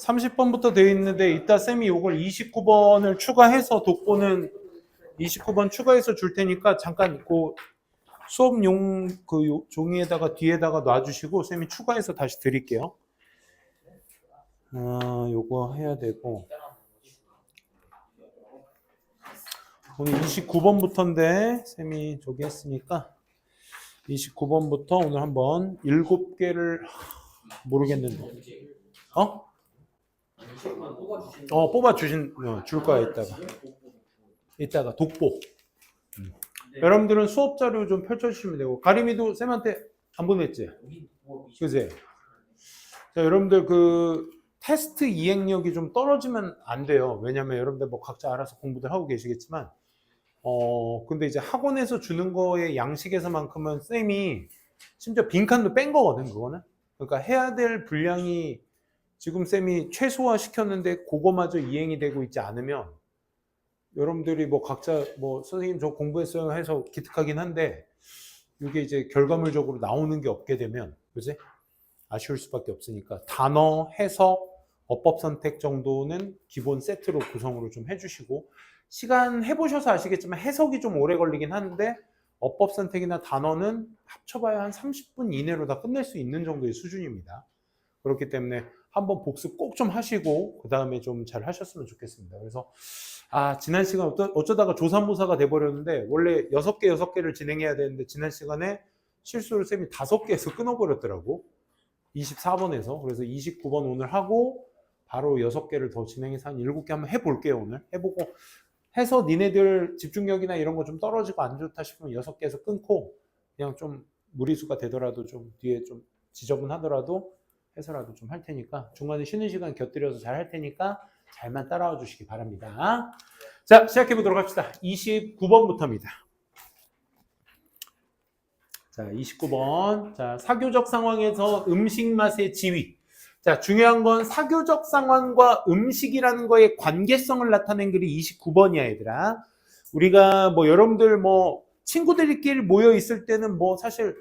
30번부터 되어 있는데 이따 쌤이 요걸 29번을 추가해서 독보는 29번 추가해서 줄 테니까 잠깐 그 수업용 그 종이에다가 뒤에다가 놔주시고 쌤이 추가해서 다시 드릴게요. 요거 해야 되고 오늘 29번부터인데 쌤이 저기 했으니까 29번부터 오늘 한번 7개를 모르겠는데 뽑아주신 줄 거야 이따가 독보. 여러분들은 수업 자료 좀 펼쳐주시면 되고 가림이도 쌤한테 안 보냈지? 그지? 자, 여러분들 그 테스트 이행력이 좀 떨어지면 안 돼요. 왜냐면 여러분들 뭐 각자 알아서 공부들 하고 계시겠지만 근데 이제 학원에서 주는 거의 양식에서만큼은 쌤이 심지어 빈칸도 뺀 거거든 그거는. 그러니까 해야 될 분량이 지금 쌤이 최소화 시켰는데 그거마저 이행이 되고 있지 않으면 여러분들이 뭐 각자 뭐 선생님 저 공부했어요 해서 기특하긴 한데 이게 이제 결과물적으로 나오는 게 없게 되면 그지? 아쉬울 수밖에 없으니까 단어, 해석, 어법 선택 정도는 기본 세트로 구성으로 좀 해주시고 시간 해보셔서 아시겠지만 해석이 좀 오래 걸리긴 하는데 어법 선택이나 단어는 합쳐봐야 한 30분 이내로 다 끝낼 수 있는 정도의 수준입니다. 그렇기 때문에 한번 복습 꼭 좀 하시고 그 다음에 좀 잘 하셨으면 좋겠습니다. 그래서 지난 시간 어쩌다가 조산모사가 돼버렸는데 원래 6개를 진행해야 되는데 지난 시간에 실수로 쌤이 5개에서 끊어버렸더라고. 24번에서. 그래서 29번 오늘 하고 바로 6개를 더 진행해서 한 7개 한번 해볼게요. 오늘 해보고 해서 니네들 집중력이나 이런 거 좀 떨어지고 안 좋다 싶으면 6개에서 끊고 그냥 좀 무리수가 되더라도 좀 뒤에 좀 지저분하더라도 해서라도 좀 할 테니까 중간에 쉬는 시간 곁들여서 잘 할 테니까 잘만 따라와 주시기 바랍니다. 자, 시작해 보도록 합시다. 29번부터입니다. 자, 29번. 자, 사교적 상황에서 음식 맛의 지위. 자, 중요한 건 사교적 상황과 음식이라는 거의 관계성을 나타낸 글이 29번이야, 얘들아. 우리가 뭐 여러분들 뭐 친구들끼리 모여 있을 때는 뭐 사실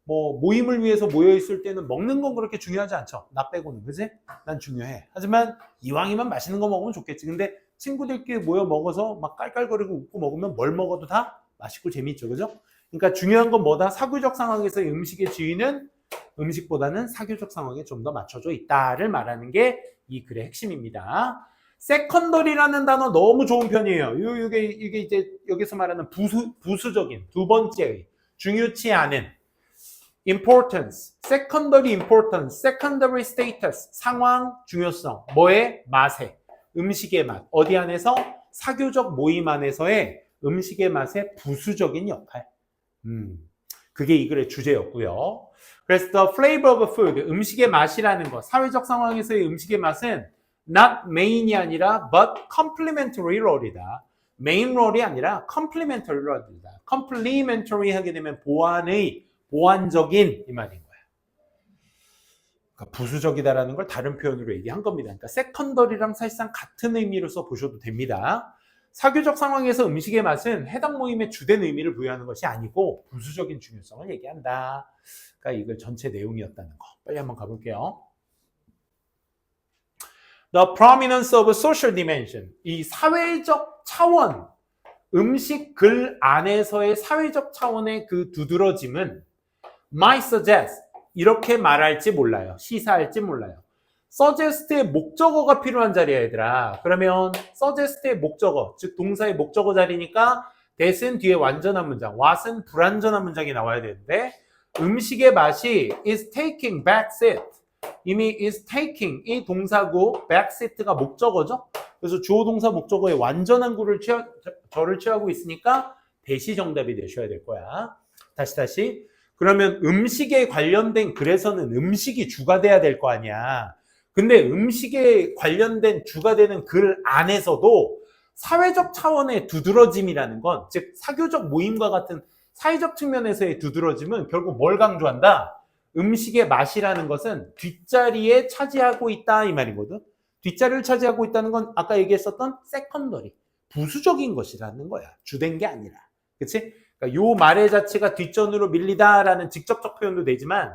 뭐 모임을 위해서 모여 있을 때는 먹는 건 그렇게 중요하지 않죠. 나 빼고는. 그지? 난 중요해. 하지만 이왕이면 맛있는 거 먹으면 좋겠지. 근데 친구들끼리 모여 먹어서 막 깔깔거리고 웃고 먹으면 뭘 먹어도 다 맛있고 재밌죠. 그죠? 그러니까 중요한 건 뭐다? 사교적 상황에서 음식의 지위는 음식보다는 사교적 상황에 좀 더 맞춰져 있다를 말하는 게 이 글의 핵심입니다. 세컨더리라는 단어 너무 좋은 편이에요. 이게 이제 여기서 말하는 부수적인 두 번째의 중요치 않은 importance, secondary importance, secondary status, 상황, 중요성, 뭐의? 맛의, 음식의 맛. 어디 안에서? 사교적 모임 안에서의 음식의 맛의 부수적인 역할. 그게 이 글의 주제였고요. 그래서 the flavor of food, 음식의 맛이라는 거, 사회적 상황에서의 음식의 맛은 not main이 아니라 but complementary role이다. main role이 아니라 complementary role이다. complementary 하게 되면 보완적인 이 말인 거야. 그러니까 부수적이다라는 걸 다른 표현으로 얘기한 겁니다. 그러니까 세컨더리랑 사실상 같은 의미로서 보셔도 됩니다. 사교적 상황에서 음식의 맛은 해당 모임의 주된 의미를 부여하는 것이 아니고 부수적인 중요성을 얘기한다. 그러니까 이걸 전체 내용이었다는 거. 빨리 한번 가볼게요. The prominence of social dimension. 이 사회적 차원, 음식 글 안에서의 사회적 차원의 그 두드러짐은 might suggest, 이렇게 말할지 몰라요. 시사할지 몰라요. suggest의 목적어가 필요한 자리야, 얘들아. 그러면 suggest의 목적어, 즉 동사의 목적어 자리니까 that은 뒤에 완전한 문장, what은 불완전한 문장이 나와야 되는데 음식의 맛이 is taking back seat. 이미 is taking 이 동사고 back seat가 목적어죠. 그래서 주어 동사 목적어의 완전한 구를 저를 취하고 있으니까 대시 정답이 되셔야 될 거야. 다시. 그러면 음식에 관련된 글에서는 음식이 주가 돼야 될 거 아니야. 근데 음식에 관련된 주가 되는 글 안에서도 사회적 차원의 두드러짐이라는 건, 즉 사교적 모임과 같은 사회적 측면에서의 두드러짐은 결국 뭘 강조한다? 음식의 맛이라는 것은 뒷자리에 차지하고 있다 이 말이거든. 뒷자리를 차지하고 있다는 건 아까 얘기했었던 세컨더리, 부수적인 것이라는 거야. 주된 게 아니라. 그치? 그러니까 요 말의 자체가 뒷전으로 밀리다라는 직접적 표현도 되지만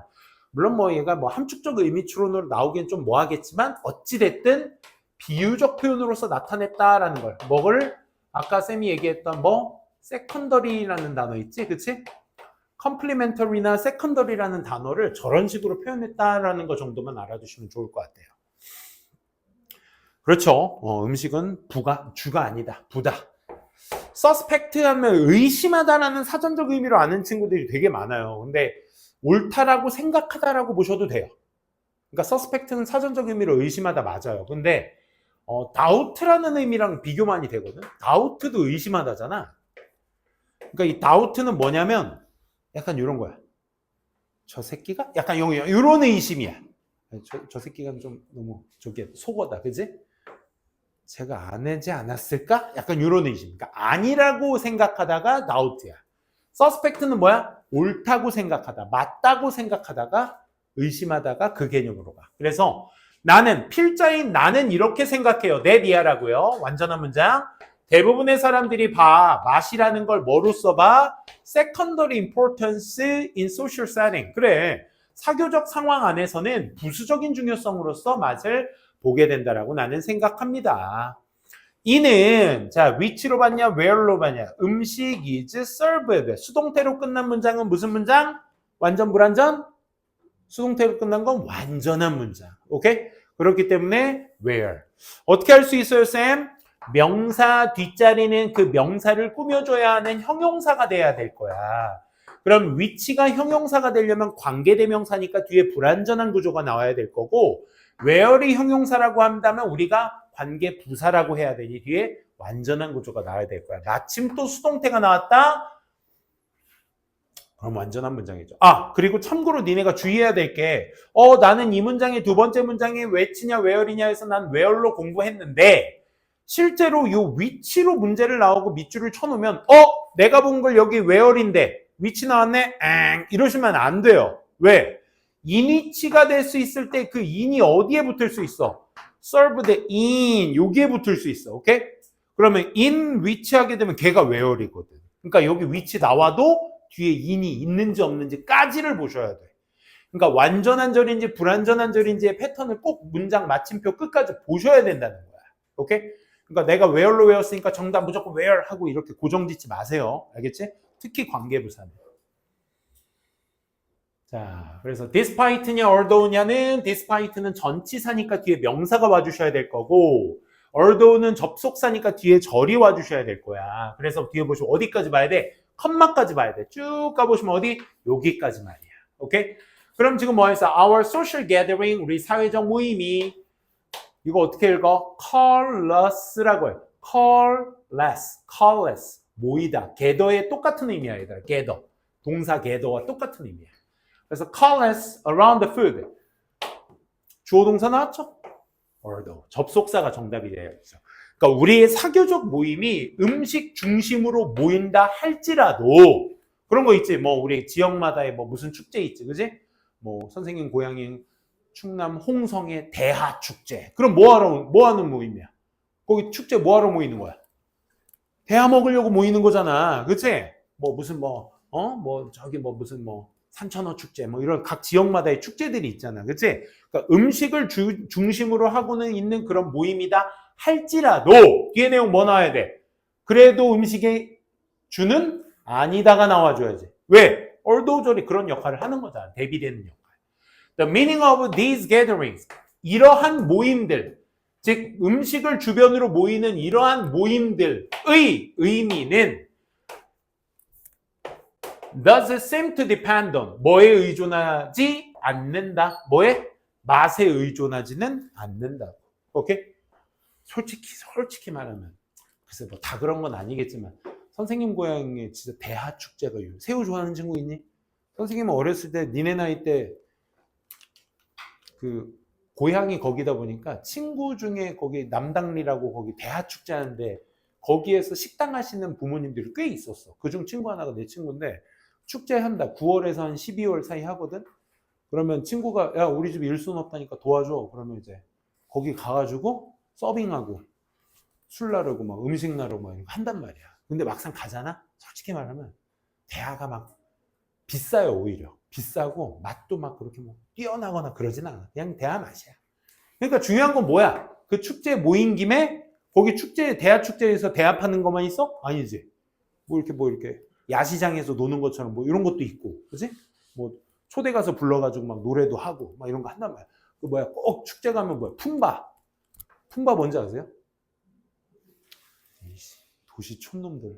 물론 뭐 얘가 뭐 함축적 의미 추론으로 나오기엔 좀 뭐하겠지만 어찌됐든 비유적 표현으로서 나타냈다라는 걸. 뭐를 아까 쌤이 얘기했던 뭐 세컨더리라는 단어 있지, 그치? 컴플리멘터리나 세컨더리라는 단어를 저런 식으로 표현했다라는 거 정도만 알아두시면 좋을 것 같아요. 그렇죠. 음식은 주가 아니다. 부다. suspect 하면 의심하다라는 사전적 의미로 아는 친구들이 되게 많아요. 근데 옳다라고 생각하다라고 보셔도 돼요. 그러니까 suspect는 사전적 의미로 의심하다 맞아요. 근데 doubt라는 의미랑 비교 많이 되거든. doubt도 의심하다잖아. 그러니까 이 doubt는 뭐냐면 약간 이런 거야. 저 새끼가? 약간 이런 의심이야. 저 새끼가 좀 너무 저기 속어다, 그지? 제가 안 하지 않았을까? 약간 이런 의심. 그러니까 아니라고 생각하다가 doubt야. suspect는 뭐야? 옳다고 생각하다, 맞다고 생각하다가 의심하다가 그 개념으로 가. 그래서 나는, 필자인 나는 이렇게 생각해요. 내 리아라고요. 완전한 문장. 대부분의 사람들이 맛이라는 걸 뭐로써 봐? secondary importance in social setting. 그래. 사교적 상황 안에서는 부수적인 중요성으로서 맛을 보게 된다라고 나는 생각합니다. 이는 자 which로 봤냐 where로 봤냐 음식 is served 수동태로 끝난 문장은 무슨 문장? 완전 불완전? 수동태로 끝난 건 완전한 문장. 오케이? 그렇기 때문에 where 어떻게 할 수 있어요 쌤? 명사 뒷자리는 그 명사를 꾸며줘야 하는 형용사가 돼야 될 거야. 그럼 which가 형용사가 되려면 관계대명사니까 뒤에 불완전한 구조가 나와야 될 거고 where이 형용사라고 한다면 우리가 관계 부사라고 해야 되니 뒤에 완전한 구조가 나와야 될 거야. 마침 또 수동태가 나왔다? 그럼 완전한 문장이죠. 그리고 참고로 니네가 주의해야 될 게 나는 이 문장의 두 번째 문장이 which냐 where이냐 해서 난 where로 공부했는데 실제로 요 which로 문제를 나오고 밑줄을 쳐놓으면 내가 본 걸 여기 where인데 which 나왔네? 이러시면 안 돼요. 왜? in위치가 될 수 있을 때 그 in이 어디에 붙을 수 있어? served in 여기에 붙을 수 있어. 오케이? 그러면 in which 하게 되면 걔가 where이거든. 그러니까 여기 which 나와도 뒤에 in이 있는지 없는지까지를 보셔야 돼. 그러니까 완전한 절인지 불완전한 절인지의 패턴을 꼭 문장 마침표 끝까지 보셔야 된다는 거야. 오케이? 그러니까 내가 where로 외웠으니까 정답 무조건 where 하고 이렇게 고정 짓지 마세요. 알겠지? 특히 관계부사는. 자, 그래서 despite냐 although냐는 despite는 전치사니까 뒤에 명사가 와주셔야 될 거고 although는 접속사니까 뒤에 절이 와주셔야 될 거야. 그래서 뒤에 보시면 어디까지 봐야 돼? 컴마까지 봐야 돼. 쭉 가보시면 어디? 여기까지 말이야. 오케이? 그럼 지금 뭐 했어? Our social gathering, 우리 사회적 모임이 이거 어떻게 읽어? callous라고 해요. callless, 모이다. gather의 똑같은 의미야, 얘들아. gather. 동사 gather와 똑같은 의미야. 그래서 callless around the food. 주어 동사 나왔죠? although. 접속사가 정답이 되어 있어. 그러니까 우리의 사교적 모임이 음식 중심으로 모인다 할지라도 그런 거 있지. 뭐 우리 지역마다의 뭐 무슨 축제 있지, 그지? 뭐 선생님 고향인 충남 홍성의 대하축제. 그럼 뭐 하는 모임이야? 거기 축제 뭐 하러 모이는 거야? 대하 먹으려고 모이는 거잖아. 그치? 뭐 무슨 저기 뭐 무슨 뭐 산천어 축제 뭐 이런 각 지역마다의 축제들이 있잖아. 그치? 그러니까 음식을 중심으로 하고는 있는 그런 모임이다 할지라도 뒤에 내용 뭐 나와야 돼? 그래도 음식의 주는 아니다가 나와줘야지. 왜? 얼도절이 그런 역할을 하는 거잖아. 대비되는 역할. The meaning of these gatherings. 이러한 모임들, 즉 음식을 주변으로 모이는 이러한 모임들의 의미는 does seem to depend on 뭐에 의존하지 않는다. 뭐에? 맛에 의존하지는 않는다. 오케이? 솔직히 말하면 글쎄 뭐 다 그런 건 아니겠지만 선생님 고향에 진짜 대하축제가 새우 좋아하는 친구 있니? 선생님은 어렸을 때 니네 나이 때 그 고향이 거기다 보니까 친구 중에 거기 남당리라고 거기 대하축제 하는데 거기에서 식당 하시는 부모님들이 꽤 있었어. 그중 친구 하나가 내 친구인데 축제한다. 9월에서 한 12월 사이 하거든. 그러면 친구가 야 우리 집 일손 없다니까 도와줘. 그러면 이제 거기 가가지고 서빙하고 술 나르고 막 음식 나르고 막 이런 거 한단 말이야. 근데 막상 가잖아. 솔직히 말하면 대하가 막 비싸요. 오히려 비싸고 맛도 막 그렇게 뭐 뛰어나거나 그러진 않아. 그냥 대화 맛이야. 그러니까 중요한 건 뭐야? 그 축제에 모인 김에 거기 축제, 대하 축제에서 대합하는 것만 있어? 아니지. 뭐 이렇게 야시장에서 노는 것처럼 뭐 이런 것도 있고, 그지? 뭐 초대 가서 불러가지고 막 노래도 하고 막 이런 거 한단 말이야. 그 뭐야? 꼭 축제 가면 뭐야? 품바. 품바 뭔지 아세요? 도시 촌놈들.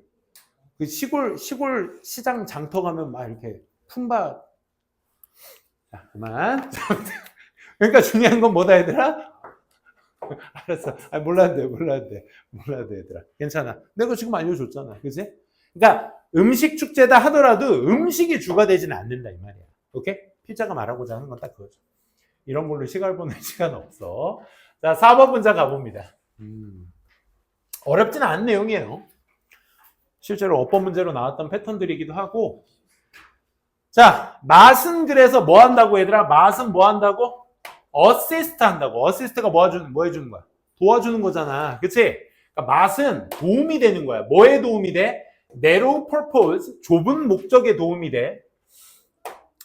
그 시골 시장 장터 가면 막 이렇게 품바. 자, 그만. 그러니까 중요한 건 뭐다 얘들아? 알았어. 아, 몰라도 돼 얘들아. 괜찮아. 내가 지금 알려줬잖아. 그지? 그러니까 음식 축제다 하더라도 음식이 주가 되지는 않는다 이 말이야. 오케이? 필자가 말하고자 하는 건 딱 그거죠. 이런 걸로 시간 보낼 시간 없어. 자, 4번 문제 가봅니다. 어렵지는 않은 내용이에요. 실제로 어법 문제로 나왔던 패턴들이기도 하고. 자, 맛은 그래서 뭐 한다고 얘들아? 맛은 뭐 한다고? 어시스트 한다고. 어시스트가 뭐 해주는 거야? 도와주는 거잖아. 그치? 그러니까 맛은 도움이 되는 거야. 뭐에 도움이 돼? narrow purpose, 좁은 목적에 도움이 돼.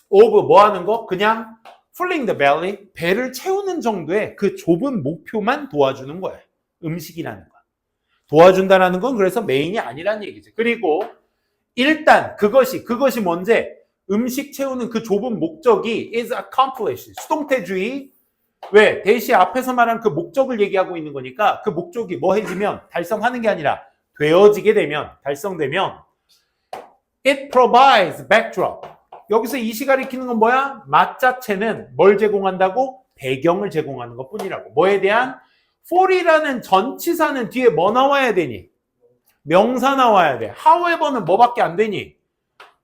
of 뭐 하는 거? 그냥 filling the belly, 배를 채우는 정도의 그 좁은 목표만 도와주는 거야. 음식이라는 거. 도와준다라는 건 그래서 메인이 아니라는 얘기지. 그리고 일단 그것이 뭔지 음식 채우는 그 좁은 목적이 is accomplished. 수동태주의. 왜? 대시 앞에서 말한 그 목적을 얘기하고 있는 거니까 그 목적이 뭐 해지면 달성하는 게 아니라 되어지게 되면 달성되면 it provides backdrop. 여기서 이시 가리키는 건 뭐야? 맛 자체는 뭘 제공한다고? 배경을 제공하는 것 뿐이라고. 뭐에 대한? for이라는 전치사는 뒤에 뭐 나와야 되니? 명사 나와야 돼. however는 뭐밖에 안 되니?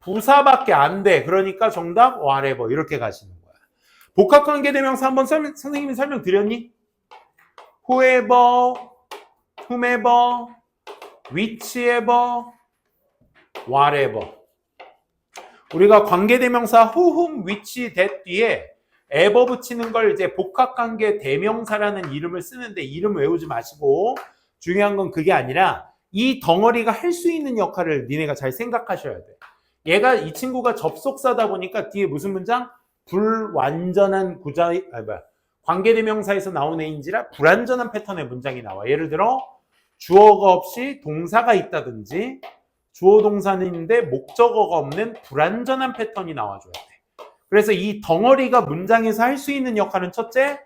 부사밖에 안 돼. 그러니까 정답 whatever 이렇게 가시는 거야. 복합관계대명사 한번 선생님이 설명드렸니? whoever, whomever, whichever, whatever. 우리가 관계대명사 who, whom, which, that 뒤에 ever 붙이는 걸 이제 복합관계대명사라는 이름을 쓰는데 이름 외우지 마시고 중요한 건 그게 아니라 이 덩어리가 할 수 있는 역할을 니네가 잘 생각하셔야 돼. 얘가 이 친구가 접속사다 보니까 뒤에 무슨 문장? 불완전한 관계대명사에서 나온 애인지라 불완전한 패턴의 문장이 나와. 예를 들어 주어가 없이 동사가 있다든지 주어 동사는 있는데 목적어가 없는 불완전한 패턴이 나와줘야 돼. 그래서 이 덩어리가 문장에서 할 수 있는 역할은 첫째,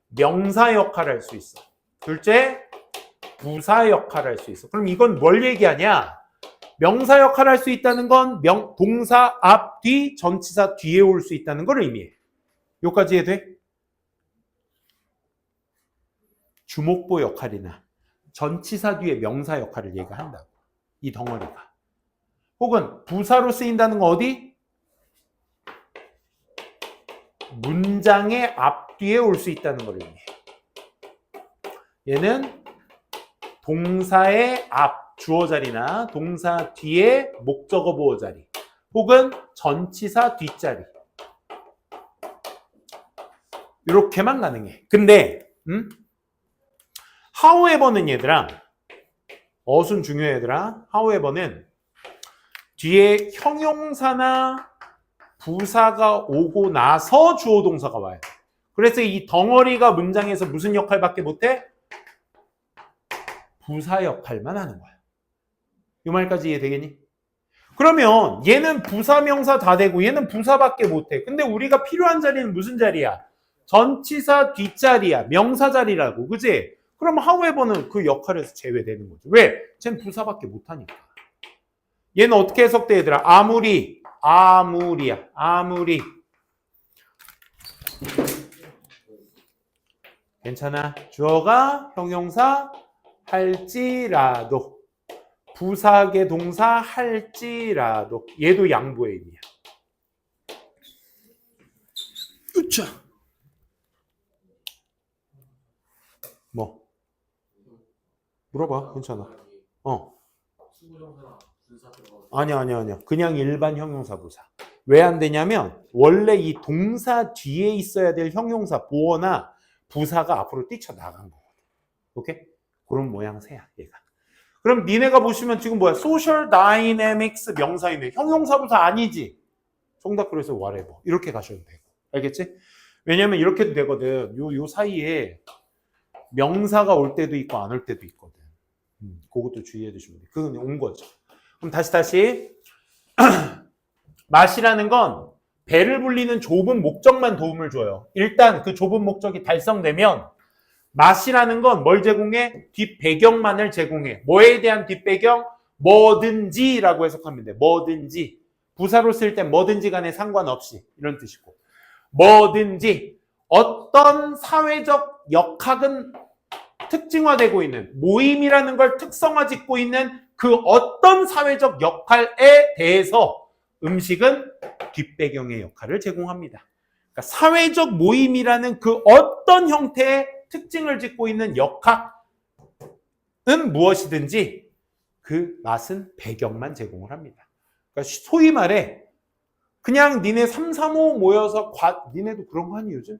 명사 역할을 할 수 있어. 둘째, 부사 역할을 할 수 있어. 그럼 이건 뭘 얘기하냐? 명사 역할을 할 수 있다는 건 동사 앞, 뒤, 전치사 뒤에 올 수 있다는 걸 의미해. 여기까지 이해돼? 주목보 역할이나 전치사 뒤에 명사 역할을 얘가 한다고. 이 덩어리가. 혹은 부사로 쓰인다는 건 어디? 문장의 앞뒤에 올 수 있다는 걸 의미해. 얘는 동사의 앞, 주어 자리나 동사 뒤에 목적어 보호 자리 혹은 전치사 뒷자리 이렇게만 가능해. 근데 however는 얘들아 어순 중요해 얘들아. however는 뒤에 형용사나 부사가 오고 나서 주어 동사가 와요. 그래서 이 덩어리가 문장에서 무슨 역할밖에 못해? 부사 역할만 하는 거야. 이 말까지 이해되겠니? 그러면 얘는 부사 명사 다 되고 얘는 부사밖에 못해. 근데 우리가 필요한 자리는 무슨 자리야? 전치사 뒷자리야. 명사 자리라고. 그치? 그럼 however는 그 역할에서 제외되는 거죠. 왜? 쟨 부사밖에 못하니까. 얘는 어떻게 해석돼 얘들아? 아무리야. 아무리. 괜찮아. 주어가 형용사 할지라도. 부사계 동사 할지라도. 얘도 양보의 의미야. 으쌰. 뭐? 물어봐. 괜찮아. 아니야. 그냥 일반 형용사 부사. 왜 안 되냐면 원래 이 동사 뒤에 있어야 될 형용사 보어나 부사가 앞으로 뛰쳐나간 거거든. 오케이? 그런 모양새야 얘가. 그럼 니네가 보시면 지금 뭐야? Social Dynamics 명사이네. 형용사 부사 아니지? 정답 그래서 whatever 이렇게 가셔도 되고. 알겠지? 왜냐면 이렇게도 되거든. 요 사이에 명사가 올 때도 있고 안 올 때도 있거든. 그것도 주의해 두시면 돼요. 그건 온 거죠. 그럼 다시. 맛이라는 건 배를 불리는 좁은 목적만 도움을 줘요. 일단 그 좁은 목적이 달성되면 맛이라는 건 뭘 제공해? 뒷배경만을 제공해. 뭐에 대한 뒷배경? 뭐든지라고 해석하면 돼. 뭐든지. 부사로 쓸 때 뭐든지 간에 상관없이 이런 뜻이고. 뭐든지 어떤 사회적 역학은 특징화되고 있는 모임이라는 걸 특성화짓고 있는 그 어떤 사회적 역할에 대해서 음식은 뒷배경의 역할을 제공합니다. 그러니까 사회적 모임이라는 그 어떤 형태의 특징을 짓고 있는 역학은 무엇이든지 그 맛은 배경만 제공을 합니다. 그러니까 소위 말해 그냥 니네 3, 3, 5 모여서 니네도 그런 거 하니 요즘?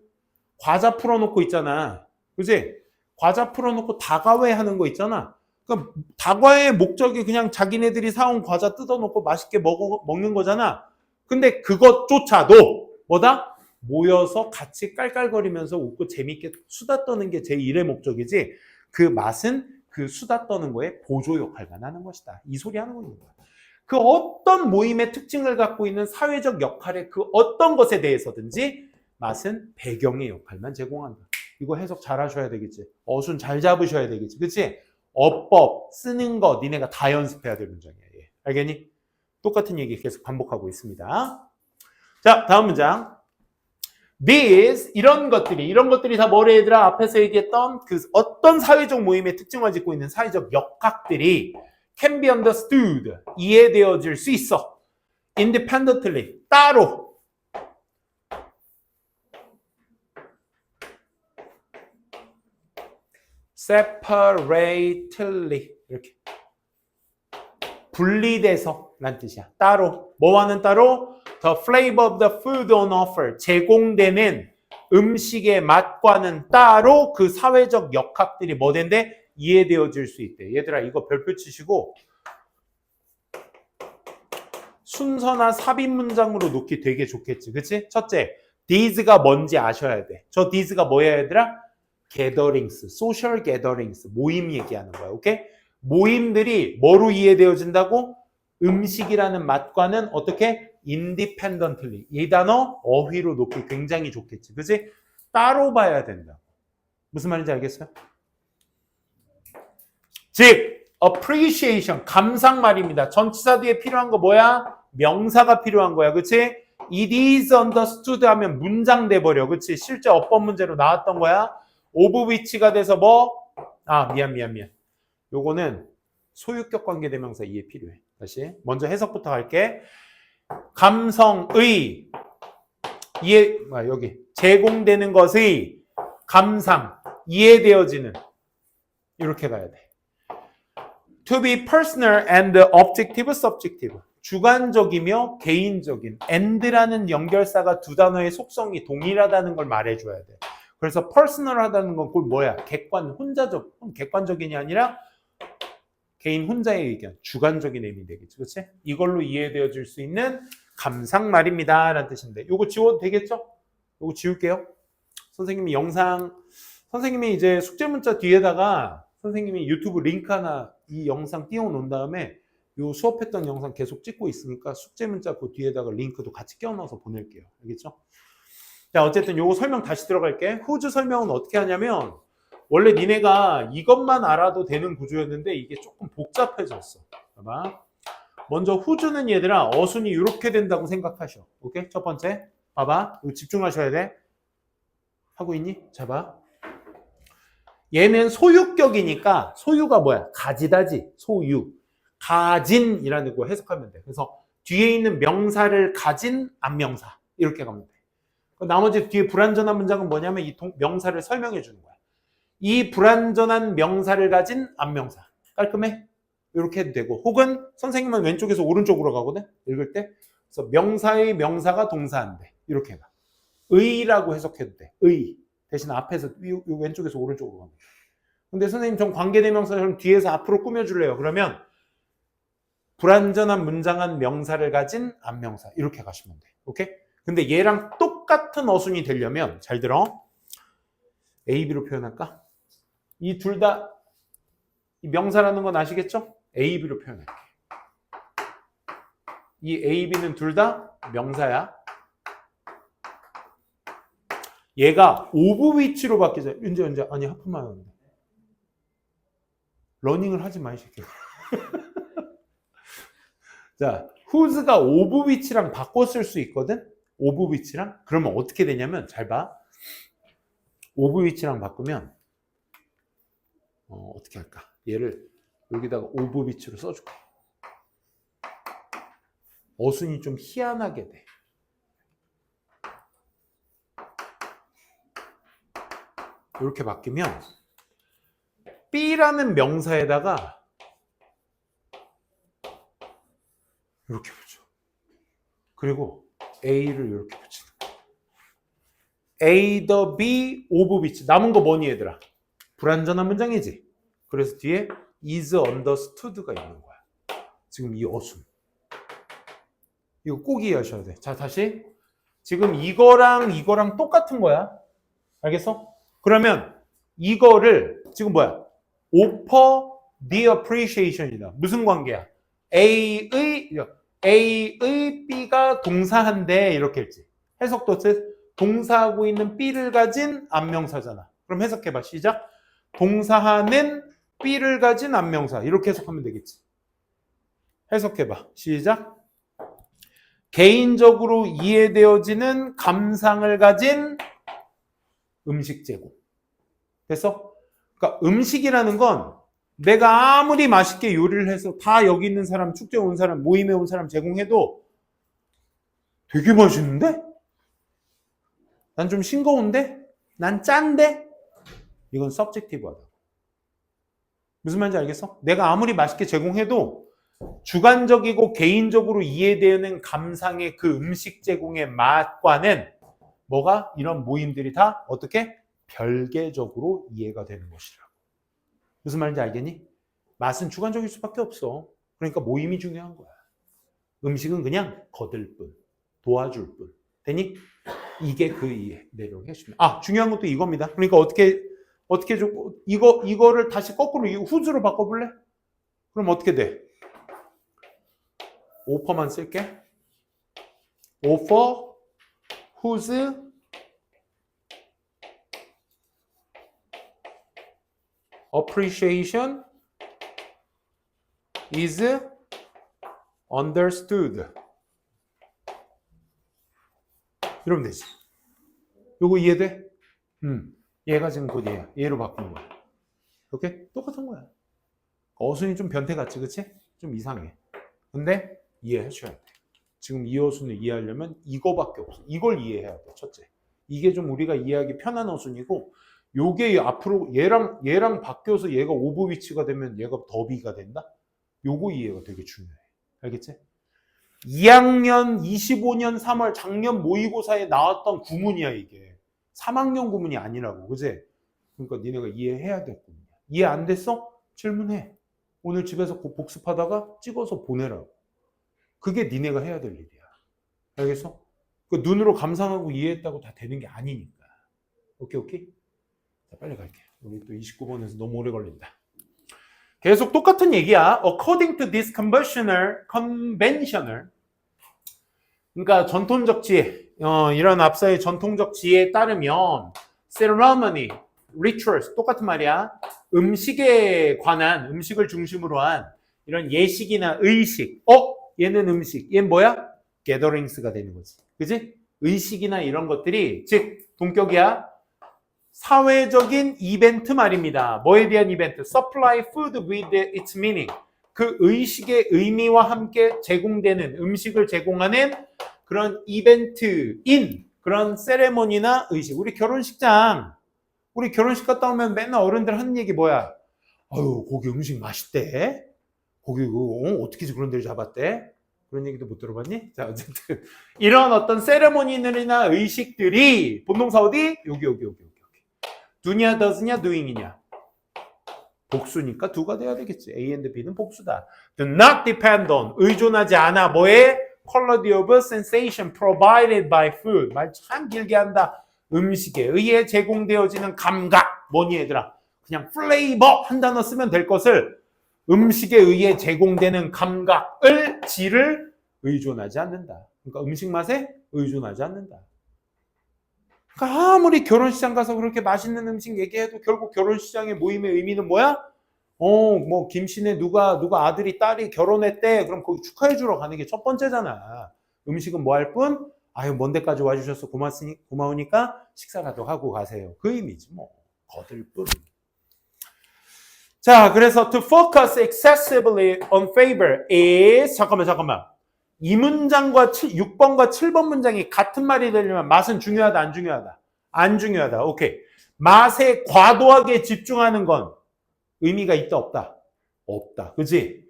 과자 풀어놓고 있잖아. 그지? 과자 풀어놓고 다과회 하는 거 있잖아. 그러니까 다과의 목적이 그냥 자기네들이 사온 과자 뜯어놓고 맛있게 먹는 거잖아. 근데 그것조차도 뭐다? 모여서 같이 깔깔거리면서 웃고 재밌게 수다 떠는 게 제1의 목적이지 그 맛은 그 수다 떠는 거에 보조 역할만 하는 것이다. 이 소리 하는 거예요. 그 어떤 모임의 특징을 갖고 있는 사회적 역할의 그 어떤 것에 대해서든지 맛은 배경의 역할만 제공한다. 이거 해석 잘 하셔야 되겠지. 어순 잘 잡으셔야 되겠지. 그치? 어법, 쓰는 거 니네가 다 연습해야 될 문장이야. 예. 알겠니? 똑같은 얘기 계속 반복하고 있습니다. 자, 다음 문장. These, 이런 것들이 다 뭐래 얘들아? 앞에서 얘기했던 그 어떤 사회적 모임의 특징을 짓고 있는 사회적 역학들이 can be understood, 이해되어질 수 있어. independently, 따로. separately, 이렇게. 분리돼서 라는 뜻이야. 따로. 뭐와는 따로? The flavor of the food on offer. 제공되는 음식의 맛과는 따로 그 사회적 역학들이 뭐 된대? 이해되어질 수 있대. 얘들아 이거 별표 치시고 순서나 삽입 문장으로 놓기 되게 좋겠지. 그치? 첫째, these가 뭔지 아셔야 돼. 저 these가 뭐야 얘들아? gatherings, social gatherings, 모임 얘기하는 거야. 오케이? 모임들이 뭐로 이해되어진다고? 음식이라는 맛과는 어떻게? independently. 이 단어 어휘로 놓기 굉장히 좋겠지. 그치? 따로 봐야 된다. 무슨 말인지 알겠어요? 즉, appreciation, 감상 말입니다. 전치사 뒤에 필요한 거 뭐야? 명사가 필요한 거야. 그치? It is understood 하면 문장 돼버려. 그치? 실제 어법 문제로 나왔던 거야. of which가 돼서 뭐? 미안. 요거는 소유격 관계대명사 이해 필요해. 다시. 먼저 해석부터 할게. 감성의 여기 제공되는 것의 감상, 이해되어지는 이렇게 가야 돼. To be personal and objective, subjective. 주관적이며 개인적인. and라는 연결사가 두 단어의 속성이 동일하다는 걸 말해줘야 돼. 그래서 personal하다는 건 곧 뭐야? 객관적인이 아니라 개인 혼자의 의견, 주관적인 의미 되겠지. 그렇지? 이걸로 이해되어질 수 있는 감상 말입니다. 라는 뜻인데 요거 지워도 되겠죠? 요거 지울게요. 선생님이 이제 숙제 문자 뒤에다가 선생님이 유튜브 링크 하나 이 영상 띄워놓은 다음에 요 수업했던 영상 계속 찍고 있으니까 숙제 문자 그 뒤에다가 링크도 같이 껴넣어서 보낼게요. 알겠죠? 자, 어쨌든 요거 설명 다시 들어갈게. 후즈 설명은 어떻게 하냐면 원래 니네가 이것만 알아도 되는 구조였는데 이게 조금 복잡해졌어. 봐봐. 먼저 후즈는 얘들아 어순이 이렇게 된다고 생각하셔. 오케이? 첫 번째. 봐봐. 이거 집중하셔야 돼. 하고 있니? 자 봐. 얘는 소유격이니까 소유가 뭐야? 가지다지. 소유. 가진이라는 거 해석하면 돼. 그래서 뒤에 있는 명사를 가진 안명사. 이렇게 가면 돼. 나머지 뒤에 불완전한 문장은 뭐냐면 이 명사를 설명해 주는 거야. 이 불완전한 명사를 가진 안명사. 깔끔해? 이렇게 해도 되고 혹은 선생님은 왼쪽에서 오른쪽으로 가거든? 읽을 때. 그래서 명사의 명사가 동사한대. 이렇게 해봐. 의라고 해석해도 돼. 의. 대신 앞에서 이 왼쪽에서 오른쪽으로 가면 돼. 근데 선생님 전 관계대명사처럼 뒤에서 앞으로 꾸며줄래요. 그러면 불완전한 문장한 명사를 가진 안명사. 이렇게 가시면 돼. 오케이? 근데 얘랑 똑같은 똑같은 어순이 되려면 잘 들어. A, B로 표현할까? 이 둘 다 명사라는 건 아시겠죠? A, B로 표현할게. 이 A, B는 둘 다 명사야. 얘가 오브 위치로 바뀌자. 언제 아니 하품만 하는데. 러닝을 하지 마, 이 새끼야. 자, whose가 오브 위치랑 바꿔 쓸 수 있거든? 오브 위치랑? 그러면 어떻게 되냐면, 잘 봐. 오브 위치랑 바꾸면, 어떻게 할까? 얘를 여기다가 오브 위치로 써줄게. 어순이 좀 희한하게 돼. 이렇게 바뀌면, B라는 명사에다가 이렇게 붙여. 그리고 A를 이렇게 붙이는 거야. A, the B, of which. 남은 거 뭐니 얘들아? 불완전한 문장이지. 그래서 뒤에 is understood가 있는 거야. 지금 이 어순. 이거 꼭 이해하셔야 돼. 자, 다시. 지금 이거랑 똑같은 거야. 알겠어? 그러면 이거를 지금 뭐야? offer the appreciation이다. 무슨 관계야? A의 B가 동사한데 이렇게 했지. 해석도 동사하고 있는 B를 가진 안명사잖아. 그럼 해석해봐. 시작. 동사하는 B를 가진 안명사. 이렇게 해석하면 되겠지. 해석해봐. 시작. 개인적으로 이해되어지는 감상을 가진 음식 제공. 됐어? 그러니까 음식이라는 건 내가 아무리 맛있게 요리를 해서 다 여기 있는 사람, 축제 온 사람, 모임에 온 사람 제공해도 되게 맛있는데? 난 좀 싱거운데? 난 짠데? 이건 서브젝티브하다. 무슨 말인지 알겠어? 내가 아무리 맛있게 제공해도 주관적이고 개인적으로 이해되는 감상의 그 음식 제공의 맛과는 뭐가? 이런 모임들이 다 어떻게? 별개적으로 이해가 되는 것이라고. 무슨 말인지 알겠니? 맛은 주관적일 수밖에 없어. 그러니까 모임이 중요한 거야. 음식은 그냥 거들 뿐, 도와줄 뿐. 되니? 이게 그 내용의 핵심. 아, 중요한 것도 이겁니다. 그러니까 어떻게 좀 이거를 다시 거꾸로 whose로 바꿔볼래? 그럼 어떻게 돼? offer만 쓸게. offer whose appreciation is understood. 이러면 되지. 요거 이해돼? 얘가 지금 곧 얘야. 얘로 바꾼 거야. 오케이? 똑같은 거야. 어순이 좀 변태 같지, 그치? 좀 이상해. 근데 이해하셔야 돼. 지금 이 어순을 이해하려면 이거밖에 없어. 이걸 이해해야 돼, 첫째. 이게 좀 우리가 이해하기 편한 어순이고, 요게 앞으로 얘랑 바뀌어서 얘가 오브 위치가 되면 얘가 더비가 된다? 요거 이해가 되게 중요해. 알겠지? 2학년 25년 3월 작년 모의고사에 나왔던 구문이야, 이게. 3학년 구문이 아니라고, 그지? 그러니까 니네가 이해해야 될 구문이야. 이해 안 됐어? 질문해. 오늘 집에서 복습하다가 찍어서 보내라고. 그게 니네가 해야 될 일이야. 알겠어? 그 눈으로 감상하고 이해했다고 다 되는 게 아니니까. 오케이? 자, 빨리 갈게. 우리 또 29번에서 너무 오래 걸린다. 계속 똑같은 얘기야. According to this conventional. 그러니까 전통적 지혜, 이런 앞서의 전통적 지혜에 따르면 ceremony, rituals 똑같은 말이야. 음식에 관한 음식을 중심으로 한 이런 예식이나 의식. 얘는 음식. 얘는 뭐야? gatherings가 되는 거지. 그지? 의식이나 이런 것들이 즉 동격이야. 사회적인 이벤트 말입니다. 뭐에 대한 이벤트? Supply food with its meaning. 그 의식의 의미와 함께 제공되는 음식을 제공하는 그런 이벤트인 그런 세레모니나 의식. 우리 결혼식 갔다 오면 맨날 어른들 하는 얘기 뭐야? 아유, 거기 음식 맛있대. 거기 어떻게 그런 데를 잡았대? 그런 얘기도 못 들어봤니? 자, 어쨌든 이런 어떤 세레모니들이나 의식들이 본동사 어디? 여기. do냐, does냐, doing이냐? 복수니까 do가 돼야 되겠지. A and B는 복수다. Do not depend on, 의존하지 않아. 뭐에? quality of sensation provided by food. 말 참 길게 한다. 음식에 의해 제공되어지는 감각. 뭐니 얘들아? 그냥 플레이버 한 단어 쓰면 될 것을 음식에 의해 제공되는 감각을 질을 의존하지 않는다. 그러니까 음식 맛에 의존하지 않는다. 그러니까 아무리 결혼시장 가서 그렇게 맛있는 음식 얘기해도 결국 결혼시장의 모임의 의미는 뭐야? 뭐 김씨네 누가 아들이 딸이 결혼했대. 그럼 거기 축하해 주러 가는 게 첫 번째잖아. 음식은 뭐 할 뿐? 아유 먼 데까지 와주셔서 고마우니까 식사라도 하고 가세요. 그 의미지 뭐. 거들 뿐. 자, 그래서 to focus excessively on favor is 잠깐만. 이 문장과 6번과 7번 문장이 같은 말이 되려면 맛은 중요하다, 안 중요하다? 안 중요하다. 오케이. 맛에 과도하게 집중하는 건 의미가 있다, 없다? 없다. 그지?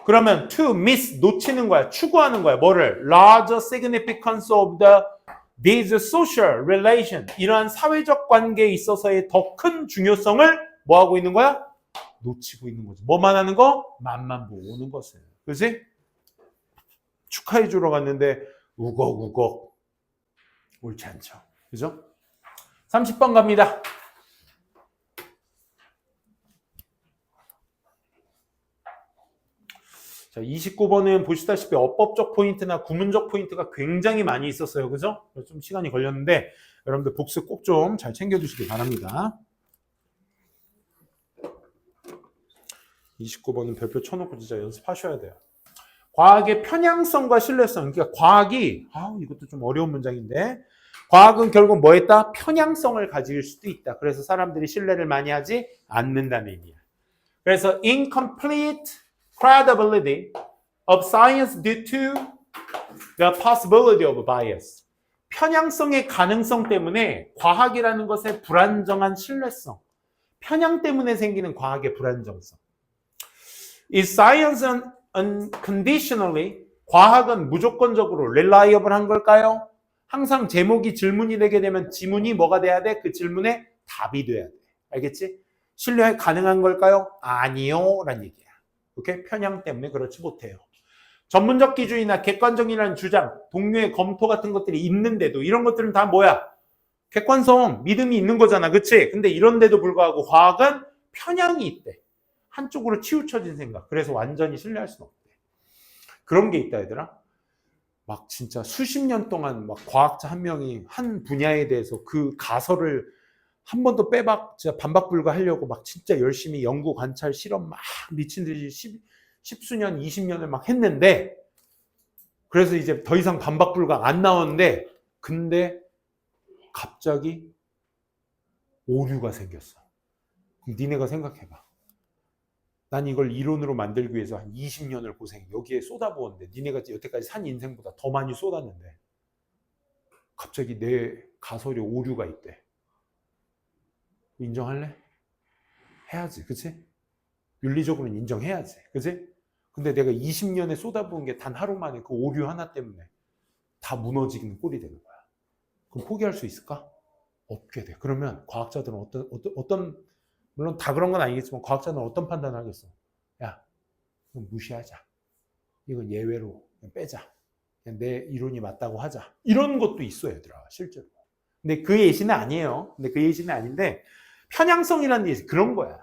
그러면 to miss, 놓치는 거야. 추구하는 거야. 뭐를? larger significance of these social relation. 이러한 사회적 관계에 있어서의 더 큰 중요성을 뭐 하고 있는 거야? 놓치고 있는 거지. 뭐만 하는 거? 맛만 보고 오는 것을. 그지? 축하해 주러 갔는데 우걱우걱 옳지 않죠. 그죠? 30번 갑니다. 자, 29번은 보시다시피 어법적 포인트나 구문적 포인트가 굉장히 많이 있었어요. 그죠? 좀 시간이 걸렸는데 여러분들 복습 꼭 좀 잘 챙겨주시기 바랍니다. 29번은 별표 쳐놓고 진짜 연습하셔야 돼요. 과학의 편향성과 신뢰성. 그러니까 과학이 이것도 좀 어려운 문장인데 과학은 결국 뭐 했다? 편향성을 가질 수도 있다. 그래서 사람들이 신뢰를 많이 하지 않는다는 의미야. 그래서 incomplete credibility of science due to the possibility of bias. 편향성의 가능성 때문에 과학이라는 것의 불안정한 신뢰성. 편향 때문에 생기는 과학의 불안정성. Is science unconditionally 과학은 무조건적으로 reliable 한 걸까요? 항상 제목이 질문이 되게 되면 지문이 뭐가 돼야 돼? 그 질문에 답이 돼야 돼. 알겠지? 신뢰 가능한 걸까요? 아니요. 라는 얘기야. 오케이? 편향 때문에 그렇지 못해요. 전문적 기준이나 객관적이라는 주장, 동료의 검토 같은 것들이 있는데도 이런 것들은 다 뭐야? 객관성, 믿음이 있는 거잖아. 그치? 근데 이런데도 불구하고 과학은 편향이 있대. 한쪽으로 치우쳐진 생각. 그래서 완전히 신뢰할 수는 없대. 그런 게 있다 얘들아. 막 진짜 수십 년 동안 막 과학자 한 명이 한 분야에 대해서 그 가설을 한 번도 진짜 반박불가하려고 막 진짜 열심히 연구 관찰 실험 막 미친 듯이 십수년 20년을 막 했는데 그래서 이제 더 이상 반박불가 안 나오는데 근데 갑자기 오류가 생겼어. 그럼 니네가 생각해봐. 난 이걸 이론으로 만들기 위해서 한 20년을 고생해. 여기에 쏟아부었는데 니네가 여태까지 산 인생보다 더 많이 쏟았는데 갑자기 내 가설에 오류가 있대. 인정할래? 해야지. 그치? 윤리적으로는 인정해야지. 그치? 근데 내가 20년에 쏟아부은 게 단 하루 만에 그 오류 하나 때문에 다 무너지는 꼴이 되는 거야. 그럼 포기할 수 있을까? 없게 돼. 그러면 과학자들은 어떤 물론 다 그런 건 아니겠지만 과학자는 어떤 판단을 하겠어? 야, 이건 무시하자. 이건 예외로 그냥 빼자. 그냥 내 이론이 맞다고 하자. 이런 것도 있어 얘들아 실제로. 근데 그 예시는 아니에요. 근데 그 예시는 아닌데 편향성이라는 예시 그런 거야.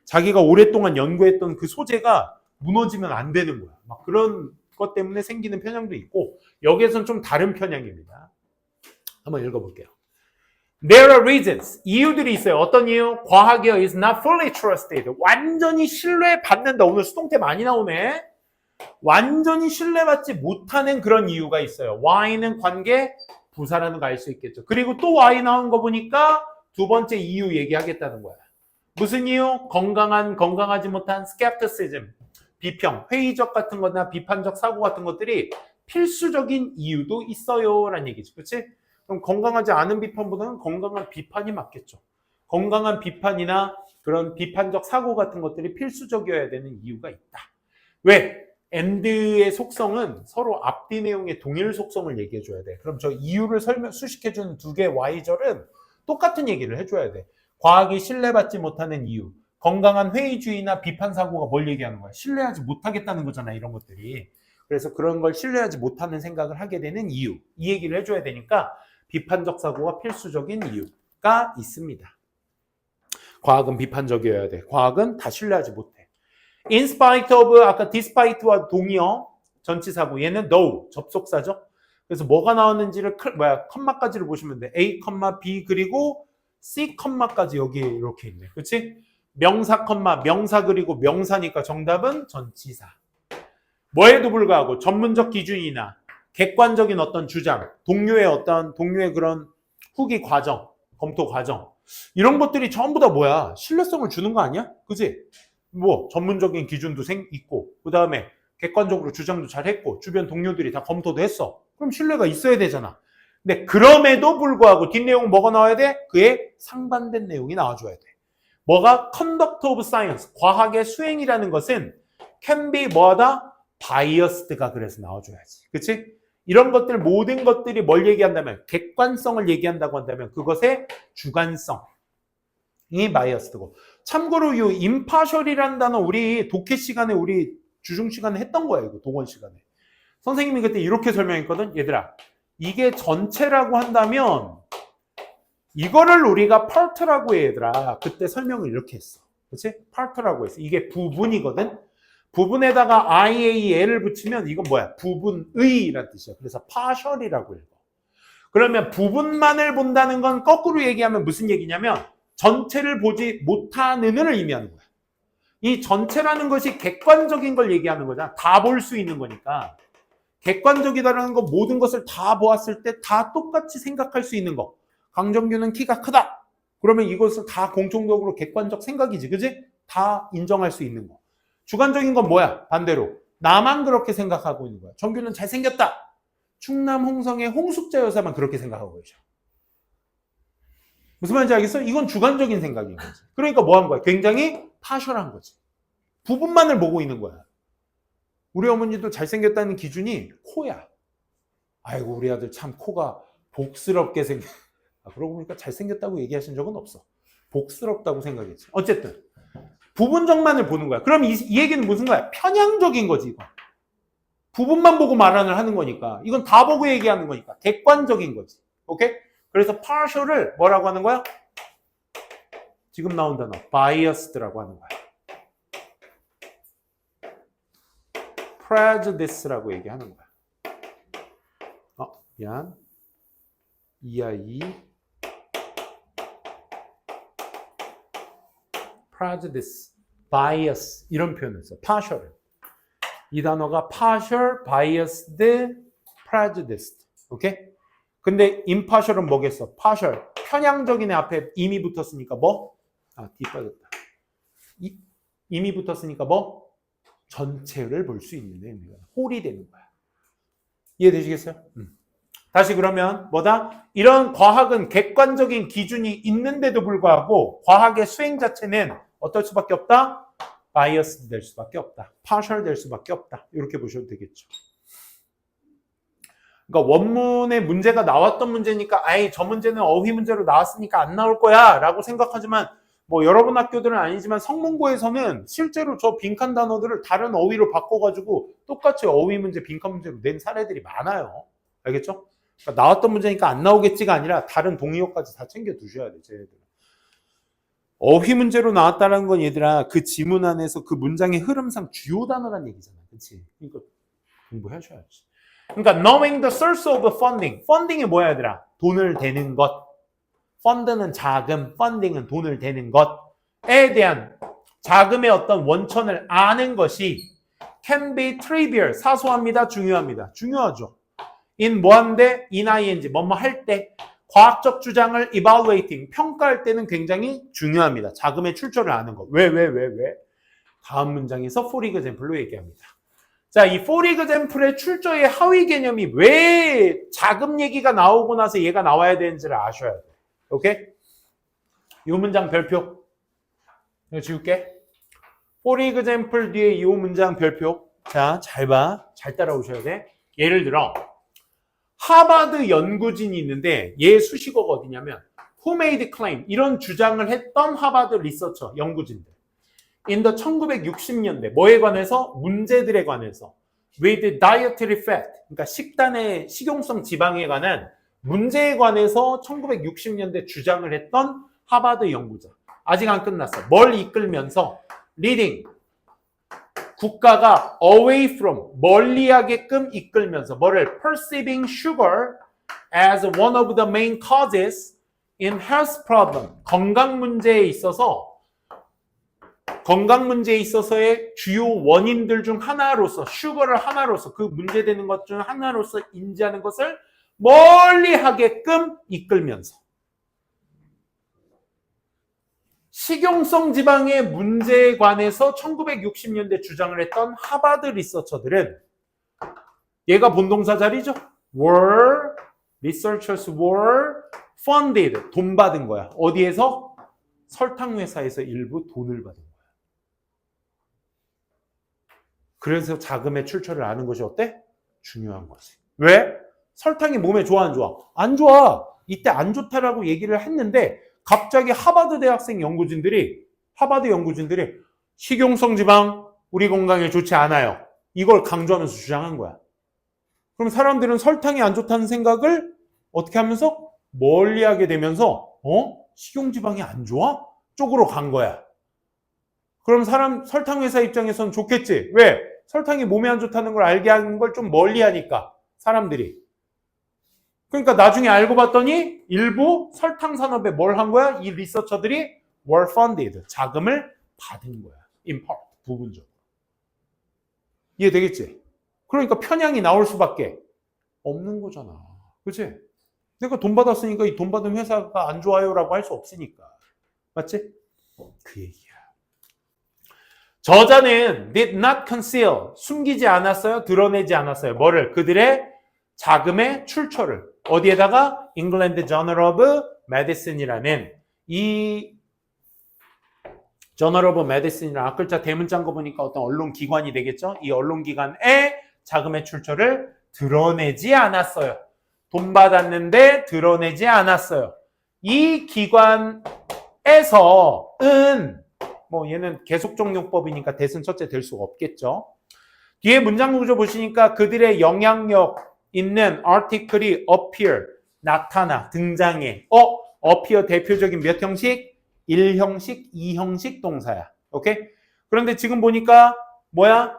자기가 오랫동안 연구했던 그 소재가 무너지면 안 되는 거야. 막 그런 것 때문에 생기는 편향도 있고 여기에서는 좀 다른 편향입니다. 한번 읽어볼게요. There are reasons. 이유들이 있어요. 어떤 이유? 과학이 is not fully trusted. 완전히 신뢰받는다. 오늘 수동태 많이 나오네. 완전히 신뢰받지 못하는 그런 이유가 있어요. Y는 관계, 부사라는 거 알 수 있겠죠. 그리고 또 Y 나온 거 보니까 두 번째 이유 얘기하겠다는 거야. 무슨 이유? 건강하지 못한 skepticism, 비평, 회의적 같은 거나 비판적 사고 같은 것들이 필수적인 이유도 있어요. 라는 얘기죠. 그렇지? 그럼 건강하지 않은 비판보다는 건강한 비판이 맞겠죠. 건강한 비판이나 그런 비판적 사고 같은 것들이 필수적이어야 되는 이유가 있다. 왜? and의 속성은 서로 앞뒤 내용의 동일 속성을 얘기해 줘야 돼. 그럼 저 이유를 수식해주는 두 개의 Y절은 똑같은 얘기를 해줘야 돼. 과학이 신뢰받지 못하는 이유. 건강한 회의주의나 비판 사고가 뭘 얘기하는 거야? 신뢰하지 못하겠다는 거잖아, 이런 것들이. 그래서 그런 걸 신뢰하지 못하는 생각을 하게 되는 이유. 이 얘기를 해줘야 되니까 비판적 사고가 필수적인 이유가 있습니다. 과학은 비판적이어야 돼. 과학은 다 신뢰하지 못해. In spite of, 아까 despite와 동의어, 전치사고. 얘는 though, 접속사죠. 그래서 뭐가 나왔는지를 컴마까지를 보시면 돼. A, B 그리고 C, 까지 여기 이렇게 있네. 그렇지? 명사, 명사 그리고 명사니까 정답은 전치사. 뭐에도 불구하고 전문적 기준이나 객관적인 어떤 주장, 동료의 그런 후기 과정, 검토 과정 이런 것들이 전부 다 뭐야? 신뢰성을 주는 거 아니야? 그지? 뭐 전문적인 기준도 있고 그 다음에 객관적으로 주장도 잘 했고 주변 동료들이 다 검토도 했어. 그럼 신뢰가 있어야 되잖아. 근데 그럼에도 불구하고 뒷내용은 뭐가 나와야 돼? 그에 상반된 내용이 나와줘야 돼. 뭐가? conduct of science, 과학의 수행이라는 것은 can be 뭐하다? biased가 그래서 나와줘야지. 그치? 이런 것들 모든 것들이 뭘 얘기한다면 객관성을 얘기한다고 한다면 그것의 주관성이 biased고 참고로 이 impartial이라는 단어 우리 독해 시간에 우리 주중 시간에 했던 거예요. 이거 독원 시간에. 선생님이 그때 이렇게 설명했거든. 얘들아 이게 전체라고 한다면 이거를 우리가 part라고 해 얘들아. 그때 설명을 이렇게 했어. 그치? part라고 했어. 이게 부분이거든. 부분에다가 IAL을 붙이면 이건 뭐야? 부분의라는 뜻이야. 그래서 partial이라고 읽어. 그러면 부분만을 본다는 건 거꾸로 얘기하면 무슨 얘기냐면 전체를 보지 못하는을 의미하는 거야. 이 전체라는 것이 객관적인 걸 얘기하는 거잖아. 다 볼 수 있는 거니까. 객관적이다라는 건 모든 것을 다 보았을 때 다 똑같이 생각할 수 있는 거. 강정규는 키가 크다. 그러면 이것은 다 공통적으로 객관적 생각이지. 그지? 다 인정할 수 있는 거. 주관적인 건 뭐야? 반대로. 나만 그렇게 생각하고 있는 거야. 정규는 잘생겼다. 충남 홍성의 홍숙자 여사만 그렇게 생각하고 계셔. 무슨 말인지 알겠어? 이건 주관적인 생각인 거지. 그러니까 뭐 한 거야? 굉장히 파셜한 거지. 부분만을 보고 있는 거야. 우리 어머니도 잘생겼다는 기준이 코야. 아이고 우리 아들 참 코가 복스럽게 생겼. 그러고 보니까 잘생겼다고 얘기하신 적은 없어. 복스럽다고 생각했지. 어쨌든 부분적만을 보는 거야. 그럼 이 얘기는 무슨 거야? 편향적인 거지 이거. 부분만 보고 말을 하는 거니까. 이건 다 보고 얘기하는 거니까. 객관적인 거지. 오케이? 그래서 partial을 뭐라고 하는 거야? 지금 나온 단어 biased라고 하는 거야. prejudice라고 얘기하는 거야. 미안. EIE prejudice, bias 이런 표현을 써. partial. 이 단어가 partial, biased, prejudiced. 오케이? 근데 impartial은 뭐겠어? partial. 편향적인의 앞에 이미 붙었으니까 뭐? D 빠졌다. 이미 붙었으니까 뭐? 전체를 볼 수 있는 의미가 홀이 되는 거야. 이해되시겠어요? 다시 그러면 뭐다? 이런 과학은 객관적인 기준이 있는데도 불구하고 과학의 수행 자체는 어떨 수밖에 없다? 바이어스 될 수밖에 없다. 파셜 될 수밖에 없다. 이렇게 보셔도 되겠죠. 그러니까 원문에 문제가 나왔던 문제니까 아이 저 문제는 어휘 문제로 나왔으니까 안 나올 거야 라고 생각하지만 뭐 여러분 학교들은 아니지만 성문고에서는 실제로 저 빈칸 단어들을 다른 어휘로 바꿔가지고 똑같이 어휘 문제 빈칸 문제로 낸 사례들이 많아요. 알겠죠? 그러니까 나왔던 문제니까 안 나오겠지가 아니라 다른 동의어까지 다 챙겨 두셔야 돼. 쟤네들. 어휘 문제로 나왔다는 건 얘들아 그 지문 안에서 그 문장의 흐름상 주요 단어란 얘기잖아. 그렇지? 그러니까 공부하셔야지. 그러니까 knowing the source of funding. funding이 뭐야 얘들아? 돈을 대는 것. fund는 자금, funding은 돈을 대는 것에 대한 자금의 어떤 원천을 아는 것이 can be trivial. 사소합니다. 중요합니다. 중요하죠. in 뭐한데? in ing. 뭐뭐 할 때. 과학적 주장을 evaluating. 평가할 때는 굉장히 중요합니다. 자금의 출처를 아는 것. 왜? 다음 문장에서 for example로 얘기합니다. 자, 이 for example의 출처의 하위 개념이 왜 자금 얘기가 나오고 나서 얘가 나와야 되는지를 아셔야 돼요. 오케이? 이 문장 별표. 이거 지울게. for example 뒤에 이 문장 별표. 자, 잘 봐. 잘 따라오셔야 돼. 예를 들어 하버드 연구진이 있는데 얘 수식어가 어디냐면 who made claim 이런 주장을 했던 하버드 리서처 연구진들. in the 1960년대 뭐에 관해서? 문제들에 관해서. with dietary fat, 그러니까 식단의 식용성 지방에 관한 문제에 관해서 1960년대 주장을 했던 하버드 연구자. 아직 안 끝났어. 뭘 이끌면서 leading, 국가가 away from, 멀리하게끔 이끌면서 뭐를 perceiving sugar as one of the main causes in health problem, 건강 문제에 있어서의 주요 원인들 중 하나로서, 슈거를 하나로서, 그 문제되는 것 중 하나로서 인지하는 것을 멀리 하게끔 이끌면서 식용성 지방의 문제에 관해서 1960년대 주장을 했던 하버드 리서처들은, 얘가 본동사 자리죠. researchers were funded, 돈 받은 거야. 어디에서? 설탕 회사에서 일부 돈을 받은 거야. 그래서 자금의 출처를 아는 것이 어때? 중요한 거지. 왜? 설탕이 몸에 좋아 안 좋아? 안 좋아. 이때 안 좋다라고 얘기를 했는데 갑자기 하버드 대학생 연구진들이 식용성 지방 우리 건강에 좋지 않아요. 이걸 강조하면서 주장한 거야. 그럼 사람들은 설탕이 안 좋다는 생각을 어떻게 하면서? 멀리하게 되면서 식용지방이 안 좋아? 쪽으로 간 거야. 그럼 설탕 회사 입장에서는 좋겠지. 왜? 설탕이 몸에 안 좋다는 걸 알게 하는 걸 좀 멀리하니까 사람들이. 그러니까 나중에 알고 봤더니 일부 설탕 산업에 뭘 한 거야? 이 리서처들이 were funded, 자금을 받은 거야. in part, 부분적으로. 이해되겠지? 그러니까 편향이 나올 수밖에 없는 거잖아. 그치? 내가 돈 받았으니까 이 돈 받은 회사가 안 좋아요라고 할 수 없으니까. 맞지? 그 얘기야. 저자는 did not conceal, 숨기지 않았어요. 드러내지 않았어요. 뭐를? 그들의 자금의 출처를. 어디에다가? England Journal of Medicine이라는 이 Journal of Medicine이라는 앞글자 대문자인 거 보니까 어떤 언론기관이 되겠죠? 이 언론기관의 자금의 출처를 드러내지 않았어요. 돈 받았는데 드러내지 않았어요. 이 기관에서는 얘는 계속적용법이니까 대승 첫째 될 수가 없겠죠. 뒤에 문장 구조 보시니까 그들의 영향력 있는 article이 appear, 나타나, 등장해. appear 대표적인 몇 형식? 1형식, 2형식 동사야. 오케이? 그런데 지금 보니까 뭐야?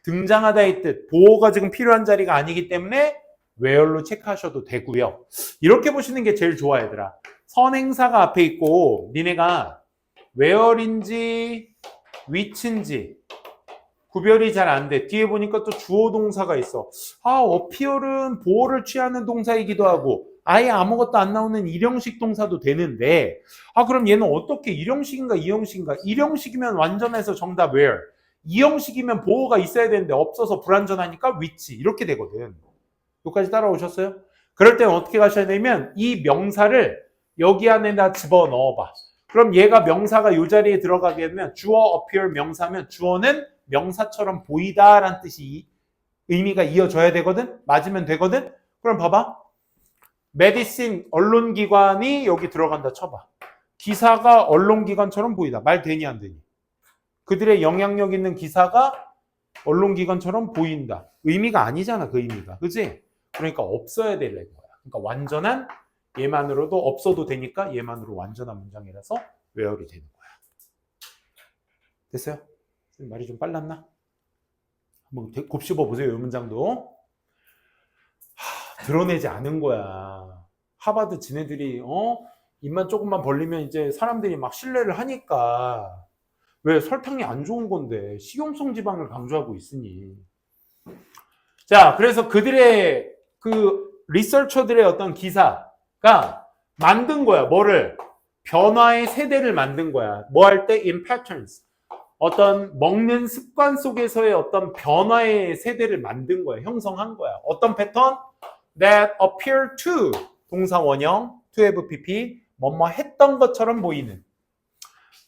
등장하다의 뜻. 보호가 지금 필요한 자리가 아니기 때문에 where로 체크하셔도 되고요. 이렇게 보시는 게 제일 좋아, 얘들아. 선행사가 앞에 있고 니네가 where인지 which인지 구별이 잘 안 돼. 뒤에 보니까 또 주어 동사가 있어. appear은 보호를 취하는 동사이기도 하고 아예 아무것도 안 나오는 일형식 동사도 되는데 그럼 얘는 어떻게 일형식인가 이형식인가? 일형식이면 완전해서 정답 where. 이형식이면 보호가 있어야 되는데 없어서 불완전하니까 which 이렇게 되거든. 여기까지 따라오셨어요? 그럴 때는 어떻게 가셔야 되냐면 이 명사를 여기 안에다 집어넣어봐. 그럼 얘가 명사가 이 자리에 들어가게 되면 주어 appear 명사면 주어는 명사처럼 보이다라는 뜻이 의미가 이어져야 되거든? 맞으면 되거든? 그럼 봐봐. 메디신 언론기관이 여기 들어간다 쳐봐. 기사가 언론기관처럼 보이다. 말 되니 안 되니? 그들의 영향력 있는 기사가 언론기관처럼 보인다. 의미가 아니잖아, 그 의미가. 그치? 그러니까 없어야 될 거야. 그러니까 완전한 얘만으로도 없어도 되니까 얘만으로 완전한 문장이라서 where이 되는 거야. 됐어요? 말이 좀 빨랐나? 한번 곱씹어 보세요, 이 문장도. 드러내지 않은 거야. 하버드 지네들이 입만 조금만 벌리면 이제 사람들이 막 신뢰를 하니까. 왜? 설탕이 안 좋은 건데 식용성 지방을 강조하고 있으니. 자, 그래서 그들의 그 리서처들의 어떤 기사가 만든 거야. 뭐를? 변화의 세대를 만든 거야. 뭐 할 때? in patterns. 어떤 먹는 습관 속에서의 어떤 변화의 세대를 만든 거야. 형성한 거야. 어떤 패턴? That appear to 동사 원형 to have pp 뭐뭐 했던 것처럼 보이는,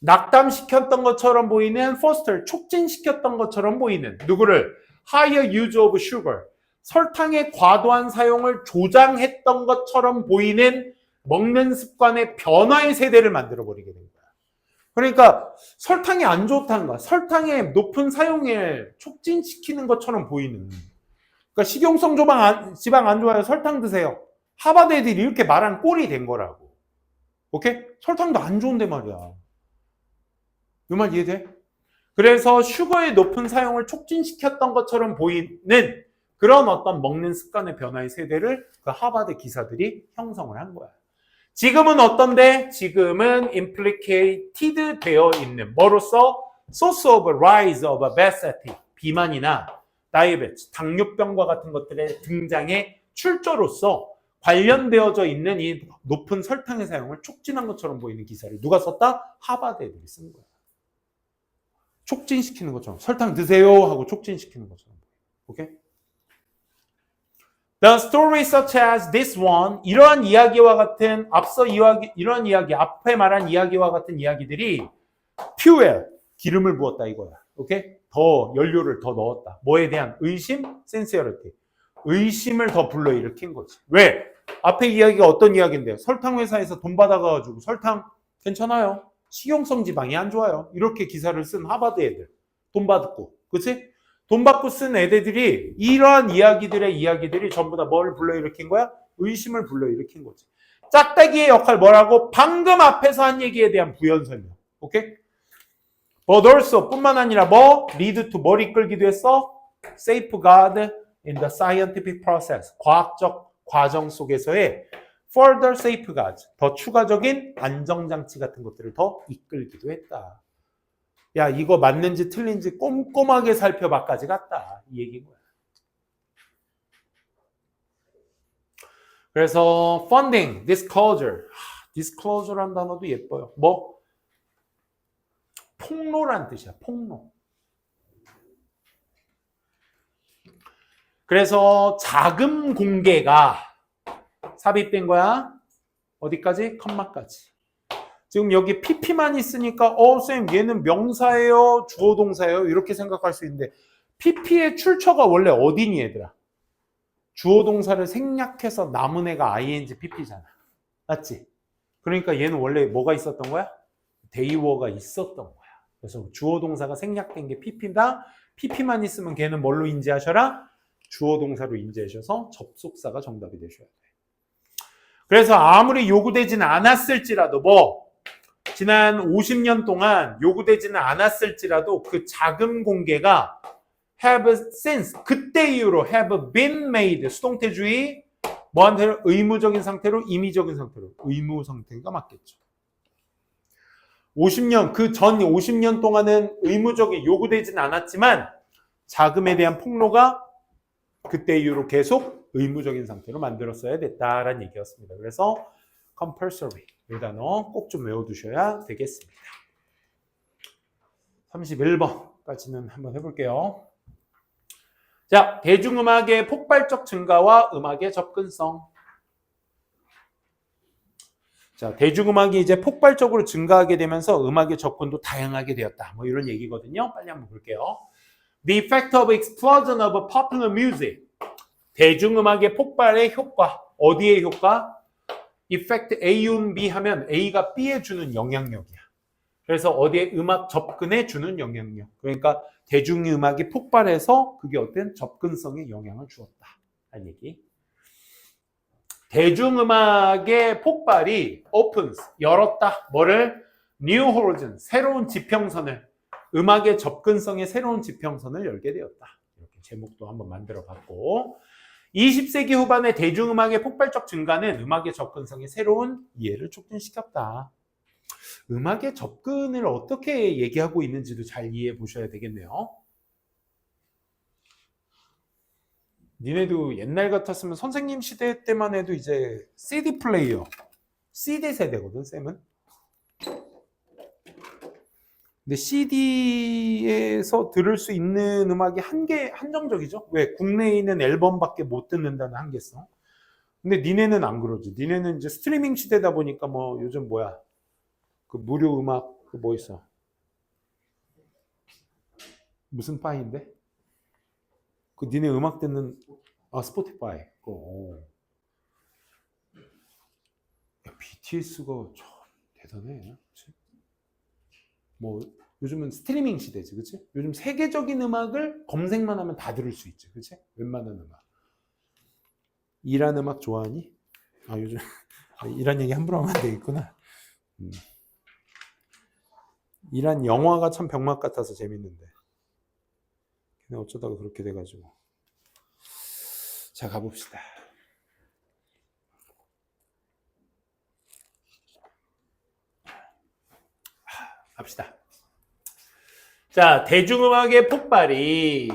낙담시켰던 것처럼 보이는, foster 촉진시켰던 것처럼 보이는, 누구를? higher use of sugar 설탕의 과도한 사용을 조장했던 것처럼 보이는 먹는 습관의 변화의 세대를 만들어 버리게 된 거야. 그러니까 설탕이 안 좋다는 거야. 설탕의 높은 사용을 촉진시키는 것처럼 보이는. 그러니까 식용성 지방 안 좋아요. 설탕 드세요. 하버드 애들이 이렇게 말한 꼴이 된 거라고. 오케이? 설탕도 안 좋은데 말이야. 이 말 이해돼? 그래서 슈거의 높은 사용을 촉진시켰던 것처럼 보이는 그런 어떤 먹는 습관의 변화의 세대를 그 하버드 기사들이 형성을 한 거야. 지금은 어떤데? 지금은 implicated 되어 있는 뭐로서? source of rise of obesity, 비만이나 다이어베티스, 당뇨병과 같은 것들의 등장의 출처로서 관련되어져 있는 이 높은 설탕의 사용을 촉진한 것처럼 보이는 기사를 누가 썼다? 하버드 애들이 쓴 거야. 촉진시키는 것처럼 설탕 드세요 하고 촉진시키는 것처럼. 오케이? The story such as this one, 이러한 이야기와 같은 이러한 이야기, 앞에 말한 이야기와 같은 이야기들이 fuel, 기름을 부었다 이거야. 오케이? 더 연료를 더 넣었다. 뭐에 대한 의심, sincerity, 의심을 더 불러일으킨 거지. 왜? 앞에 이야기가 어떤 이야기인데요? 설탕 회사에서 돈 받아가지고 설탕 괜찮아요. 식용성 지방이 안 좋아요. 이렇게 기사를 쓴 하버드 애들. 돈 받고. 그치? 돈 받고 쓴 애들이 이러한 이야기들이 전부 다 뭘 불러일으킨 거야? 의심을 불러일으킨 거지. 짝대기의 역할 뭐라고? 방금 앞에서 한 얘기에 대한 부연 설명. 오케이? But also 뿐만 아니라 뭐? lead to 뭘 이끌기도 했어? safeguard in the scientific process. 과학적 과정 속에서의 further safeguards, 더 추가적인 안정장치 같은 것들을 더 이끌기도 했다. 야, 이거 맞는지 틀린지 꼼꼼하게 살펴봐까지 갔다. 이 얘기인 거야. 그래서 funding, disclosure. disclosure란 단어도 예뻐요. 뭐? 폭로란 뜻이야. 폭로. 그래서 자금 공개가 삽입된 거야. 어디까지? 컴마까지. 지금 여기 pp만 있으니까 쌤 얘는 명사예요? 주어 동사예요? 이렇게 생각할 수 있는데 pp의 출처가 원래 어디니 얘들아? 주어 동사를 생략해서 남은 애가 ing pp잖아. 맞지? 그러니까 얘는 원래 뭐가 있었던 거야? 대의어가 있었던 거야. 그래서 주어 동사가 생략된 게 pp다. pp만 있으면 걔는 뭘로 인지하셔라? 주어 동사로 인지하셔서 접속사가 정답이 되셔야 돼. 그래서 아무리 요구되지는 않았을지라도 지난 50년 동안 요구되지는 않았을지라도 그 자금 공개가 have since, 그때 이후로 have been made, 수동태주의 뭐한테는 의무적인 상태로, 임의적인 상태로, 의무 상태가 맞겠죠. 50년, 그 전 50년 동안은 의무적인 요구되지는 않았지만 자금에 대한 폭로가 그때 이후로 계속 의무적인 상태로 만들었어야 됐다라는 얘기였습니다. 그래서 compulsory 이 단어 꼭 좀 외워두셔야 되겠습니다. 31번까지는 한번 해볼게요. 자, 대중음악의 폭발적 증가와 음악의 접근성. 자, 대중음악이 이제 폭발적으로 증가하게 되면서 음악의 접근도 다양하게 되었다. 뭐 이런 얘기거든요. 빨리 한번 볼게요. The effect of explosion of popular music. 대중음악의 폭발의 효과. 어디의 효과? effect A운 B 하면 A가 B에 주는 영향력이야. 그래서 어디에 음악 접근에 주는 영향력. 그러니까 대중음악이 폭발해서 그게 어떤 접근성에 영향을 주었다. 라는 얘기. 대중음악의 폭발이 opens, 열었다. 뭐를? New horizon, 새로운 지평선을, 음악의 접근성의 새로운 지평선을 열게 되었다. 이렇게 제목도 한번 만들어 봤고 20세기 후반의 대중음악의 폭발적 증가는 음악의 접근성의 새로운 이해를 촉진시켰다. 음악의 접근을 어떻게 얘기하고 있는지도 잘 이해해 보셔야 되겠네요. 니네도 옛날 같았으면 선생님 시대 때만 해도 이제 CD 플레이어, CD 세대거든, 쌤은. 근데 CD에서 들을 수 있는 음악이 한정적이죠. 왜? 국내에 있는 앨범밖에 못 듣는다는 한계성. 근데 니네는 안 그러지. 니네는 이제 스트리밍 시대다 보니까 뭐 요즘 뭐야? 그 무료 음악 그 뭐 있어? 무슨 파인데? 그 니네 음악 듣는 스포티파이. 야, BTS가 참 대단해. 그치? 뭐 요즘은 스트리밍 시대지, 그치? 요즘 세계적인 음악을 검색만 하면 다 들을 수 있지, 그치? 웬만한 음악. 이란 음악 좋아하니? 아, 요즘 이란 얘기 함부로 하면 안 되겠구나. 이란 영화가 참 병맛 같아서 재밌는데. 그냥 어쩌다가 그렇게 돼가지고. 자, 가봅시다. 갑시다. 자, 대중음악의 폭발이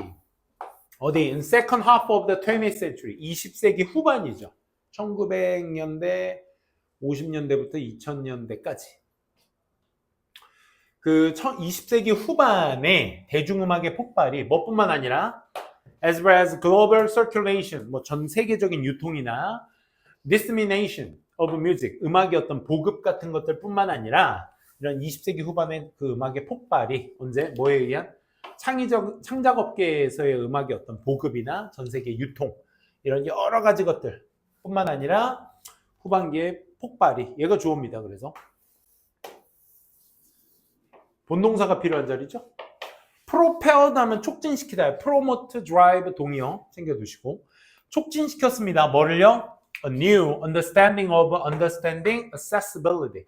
어디 in second half of the 20th century, 20세기 후반이죠. 1900년대, 50년대부터 2000년대까지. 그 20세기 후반에 대중음악의 폭발이 뭐뿐만 아니라 as well as global circulation, 뭐 전 세계적인 유통이나 dissemination of music, 음악의 어떤 보급 같은 것들 뿐만 아니라 이런 20세기 후반의 그 음악의 폭발이 언제 뭐에 의한 창작업계에서의 음악의 어떤 보급이나 전 세계 유통 이런 여러 가지 것들 뿐만 아니라 후반기의 폭발이 얘가 주어입니다. 그래서 본동사가 필요한 자리죠. propelled 하면 촉진시키다. promote, drive 동의어 챙겨두시고 촉진시켰습니다. 뭐를요? A new understanding of understanding accessibility.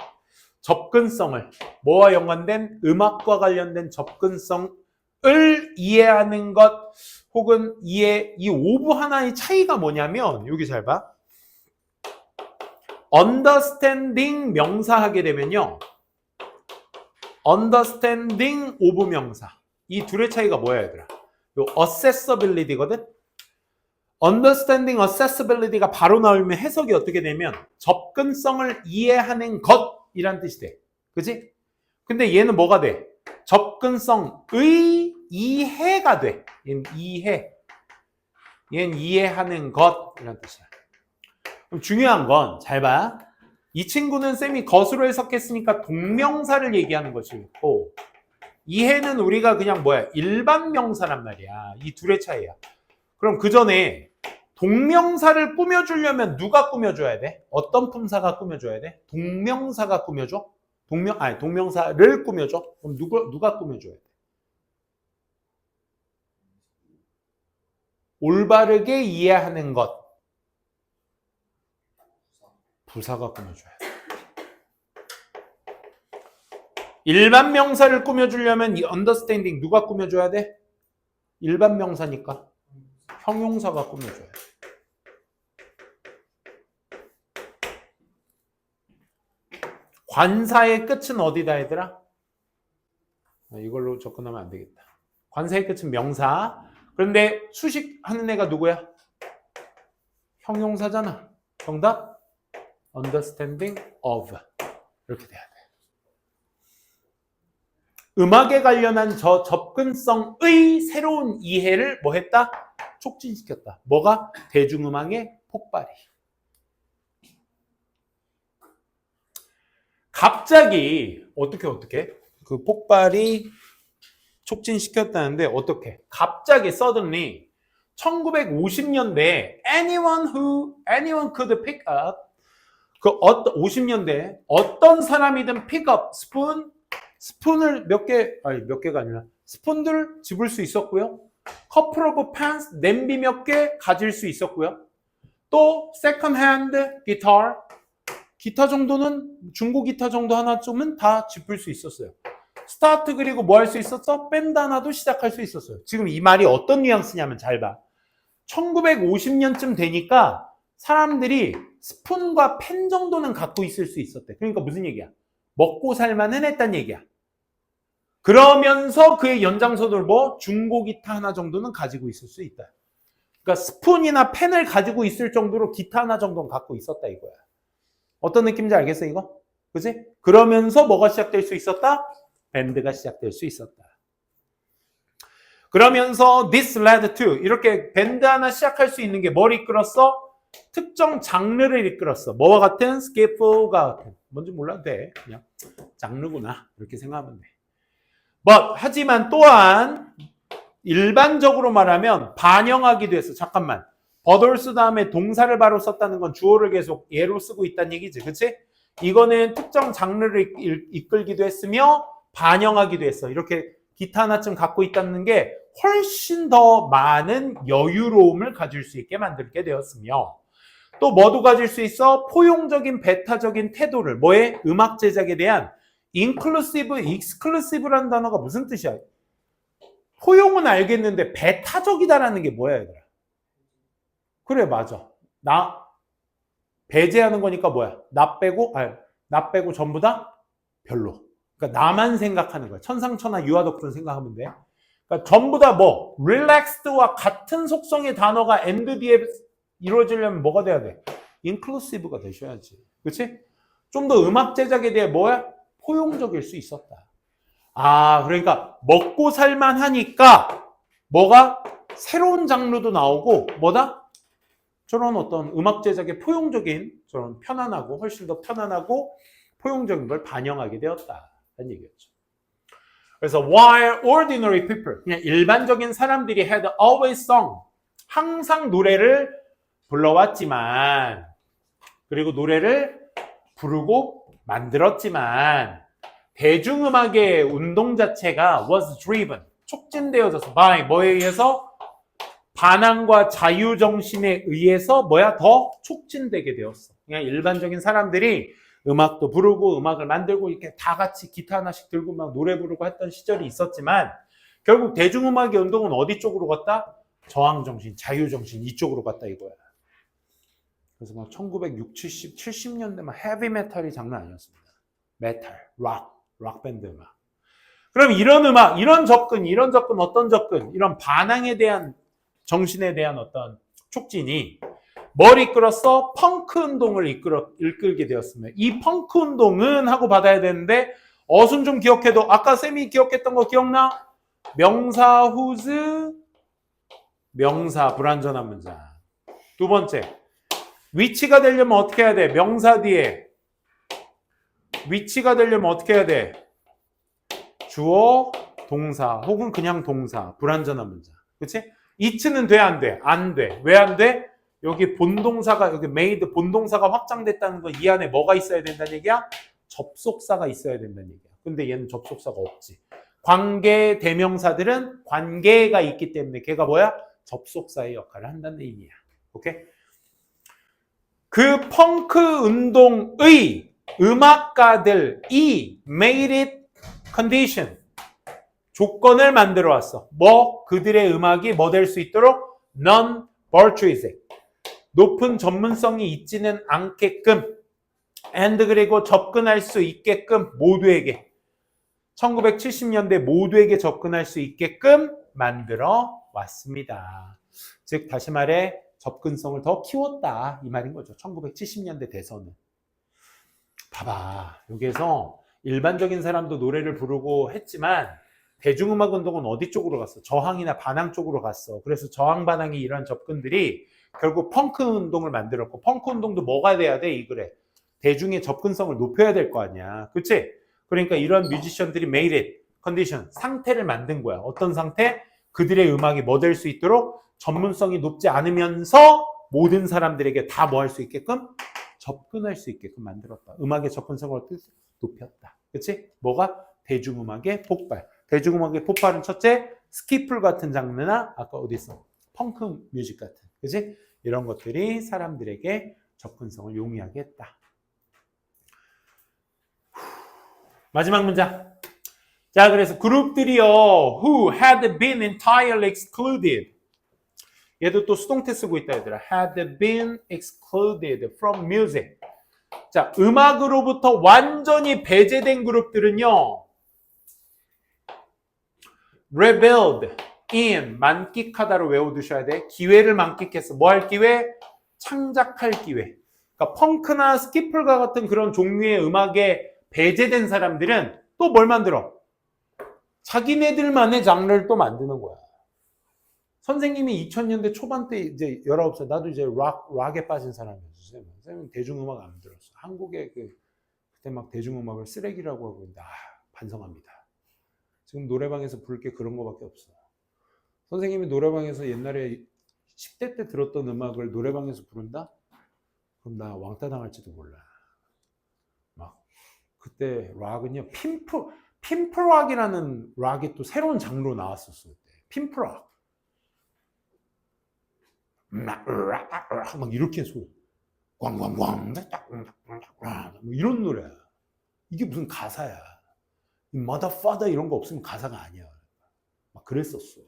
접근성을, 뭐와 연관된 음악과 관련된 접근성을 이해하는 것 혹은 이 오브 하나의 차이가 뭐냐면 여기 잘 봐. understanding 명사 하게 되면요. understanding of 명사. 이 둘의 차이가 뭐야 얘들아? 요 accessibility거든? understanding accessibility가 바로 나오면 해석이 어떻게 되면 접근성을 이해하는 것이란 뜻이 돼. 그치? 근데 얘는 뭐가 돼? 접근성의 이해가 돼. 얘는 이해. 얘는 이해하는 것이란 뜻이야. 그럼 중요한 건 잘 봐. 이 친구는 쌤이 것으로 해석했으니까 동명사를 얘기하는 것이고 이해는 우리가 그냥 뭐야? 일반 명사란 말이야. 이 둘의 차이야. 그럼 그 전에 동명사를 꾸며주려면 누가 꾸며줘야 돼? 어떤 품사가 꾸며줘야 돼? 동명사가 꾸며줘? 동명사를 꾸며줘? 그럼 누가 꾸며줘야 돼? 올바르게 이해하는 것. 부사가 꾸며줘야 돼. 일반 명사를 꾸며주려면 이 understanding 누가 꾸며줘야 돼? 일반 명사니까 형용사가 꾸며줘야 돼. 관사의 끝은 어디다 얘들아? 이걸로 접근하면 안 되겠다. 관사의 끝은 명사. 그런데 수식하는 애가 누구야? 형용사잖아. 정답? understanding of. 이렇게 돼야 돼. 음악에 관련한 저 접근성의 새로운 이해를 뭐 했다? 촉진시켰다. 뭐가? 대중음악의 폭발이. 갑자기 어떻게 그 폭발이 촉진시켰다는데 어떻게? 갑자기 suddenly 1950년대에 anyone could pick up 50년대 어떤 사람이든 pick up 스푼을 몇 개가 아니라 스푼들을 집을 수 있었고요. couple of pans 냄비 몇 개 가질 수 있었고요. 또 second hand guitar 기타 정도는 중고 기타 정도 하나쯤은 다 짚을 수 있었어요. 스타트 그리고 뭐 할 수 있었어? 밴드 하나도 시작할 수 있었어요. 지금 이 말이 어떤 뉘앙스냐면 잘 봐. 1950년쯤 되니까 사람들이 스푼과 펜 정도는 갖고 있을 수 있었대. 그러니까 무슨 얘기야? 먹고 살만은 했단 얘기야. 그러면서 그의 연장선으로 뭐 중고 기타 하나 정도는 가지고 있을 수 있다. 그러니까 스푼이나 펜을 가지고 있을 정도로 기타 하나 정도는 갖고 있었다 이거야. 어떤 느낌인지 알겠어 이거? 그치? 그러면서 뭐가 시작될 수 있었다? 밴드가 시작될 수 있었다. 그러면서 this led to 이렇게 밴드 하나 시작할 수 있는 게 뭘 이끌었어? 특정 장르를 이끌었어. 뭐와 같은? skiff가 같은. 뭔지 몰라도 돼. 그냥 장르구나. 이렇게 생각하면 돼. But 하지만 또한 일반적으로 말하면 반영하기도 했어. 잠깐만. 버돌스 다음에 동사를 바로 썼다는 건 주어를 계속 예로 쓰고 있다는 얘기지. 그치? 이거는 특정 장르를 이끌기도 했으며 반영하기도 했어. 이렇게 기타 하나쯤 갖고 있다는 게 훨씬 더 많은 여유로움을 가질 수 있게 만들게 되었으며 또 뭐도 가질 수 있어? 포용적인 배타적인 태도를 뭐에? 음악 제작에 대한 inclusive, exclusive라는 단어가 무슨 뜻이야? 포용은 알겠는데 배타적이다라는 게 뭐야 얘들아? 그래 맞아. 나 배제하는 거니까 뭐야? 나 빼고 전부 다 별로. 그러니까 나만 생각하는 거야. 천상천하 유아덕분 생각하면 돼. 그러니까 전부 다 뭐 relaxed와 같은 속성의 단어가 and 뒤에 이루어지려면 뭐가 돼야 돼? inclusive가 되셔야지. 그렇지? 좀 더 음악 제작에 대해 뭐야? 포용적일 수 있었다. 아, 그러니까 먹고 살만 하니까 뭐가 새로운 장르도 나오고 뭐다? 저런 어떤 음악 제작의 포용적인 저런 편안하고 훨씬 더 편안하고 포용적인 걸 반영하게 되었다. 라는 얘기였죠. 그래서 while ordinary people, 그냥 일반적인 사람들이 had always sung, 항상 노래를 불러왔지만 그리고 노래를 부르고 만들었지만 대중음악의 운동 자체가 was driven, 촉진되어져서 by 뭐에 의해서? 반항과 자유정신에 의해서 뭐야? 더 촉진되게 되었어. 그냥 일반적인 사람들이 음악도 부르고 음악을 만들고 이렇게 다 같이 기타 하나씩 들고 막 노래 부르고 했던 시절이 있었지만 결국 대중음악의 운동은 어디 쪽으로 갔다? 저항정신, 자유정신 이쪽으로 갔다 이거야. 그래서 막 1960, 70년대 막 헤비메탈이 장난 아니었습니다. 메탈, 락 밴드 음악. 그럼 이런 음악, 이런 접근, 어떤 접근, 이런 반항에 대한 정신에 대한 어떤 촉진이 뭘 이끌었어? 펑크 운동을 이끌게 되었습니다. 이 펑크 운동은 하고 받아야 되는데 어순 좀 기억해도 아까 쌤이 기억했던 거 기억나? 명사 후즈 명사 불완전한 문장. 두 번째 위치가 되려면 어떻게 해야 돼? 명사 뒤에 위치가 되려면 어떻게 해야 돼? 주어 동사 혹은 그냥 동사 불완전한 문장. 그치? it는 돼 안 돼? 안 돼. 왜 안 돼? 여기 본동사가 여기 made 본동사가 확장됐다는 거 이 안에 뭐가 있어야 된다는 얘기야? 접속사가 있어야 된다는 얘기야. 근데 얘는 접속사가 없지. 관계 대명사들은 관계가 있기 때문에 걔가 뭐야? 접속사의 역할을 한다는 의미야. 오케이? 그 펑크 운동의 음악가들이 made it condition 조건을 만들어 왔어. 뭐? 그들의 음악이 뭐 될 수 있도록 non-virtuosic 높은 전문성이 있지는 않게끔 and 그리고 접근할 수 있게끔 모두에게 1970년대 모두에게 접근할 수 있게끔 만들어 왔습니다. 즉 다시 말해 접근성을 더 키웠다 이 말인 거죠. 1970년대 대선은. 봐봐 여기에서 일반적인 사람도 노래를 부르고 했지만 대중음악 운동은 어디 쪽으로 갔어? 저항이나 반항 쪽으로 갔어. 그래서 저항 반항이 이런 접근들이 결국 펑크 운동을 만들었고 펑크 운동도 뭐가 돼야 돼? 이 글에 대중의 접근성을 높여야 될 거 아니야. 그치? 그러니까 이런 뮤지션들이 made it condition 상태를 만든 거야. 어떤 상태? 그들의 음악이 뭐 될 수 있도록 전문성이 높지 않으면서 모든 사람들에게 다 뭐 할 수 있게끔 접근할 수 있게끔 만들었다. 음악의 접근성을 어떻게 높였다. 그치? 뭐가? 대중음악의 폭발. 대중음악의 폭발은 첫째, 스키플 같은 장르나 아까 어디 있어? 펑크 뮤직 같은. 그치? 이런 것들이 사람들에게 접근성을 용이하게 했다. 마지막 문장. 자, 그래서 그룹들이요. Who had been entirely excluded. 얘도 또 수동태 쓰고 있다 얘들아. Had been excluded from music. 자, 음악으로부터 완전히 배제된 그룹들은요. Revealed in 만끽하다로 외워두셔야 돼. 기회를 만끽했어. 뭐 할 기회? 창작할 기회. 그러니까 펑크나 스키플과 같은 그런 종류의 음악에 배제된 사람들은 또 뭘 만들어? 자기네들만의 장르를 또 만드는 거야. 선생님이 2000년대 초반 때 이제 19살, 나도 이제 락에 빠진 사람이었어요. 선생님 대중음악 안 들었어. 한국의 그때 막 대중음악을 쓰레기라고 하고 있는데, 반성합니다. 지금 노래방에서 부를 게 그런 거밖에 없어. 선생님이 노래방에서 옛날에 10대 때 들었던 음악을 노래방에서 부른다? 그럼 나 왕따 당할지도 몰라. 막 그때 락은요 핀프락이라는 락이 또 새로운 장르로 나왔었을 때. 핀프락. 막 이렇게 소리. 광광광. 뭐 이런 노래야. 이게 무슨 가사야. 이 motherfather 이런 거 없으면 가사가 아니야. 막 그랬었어.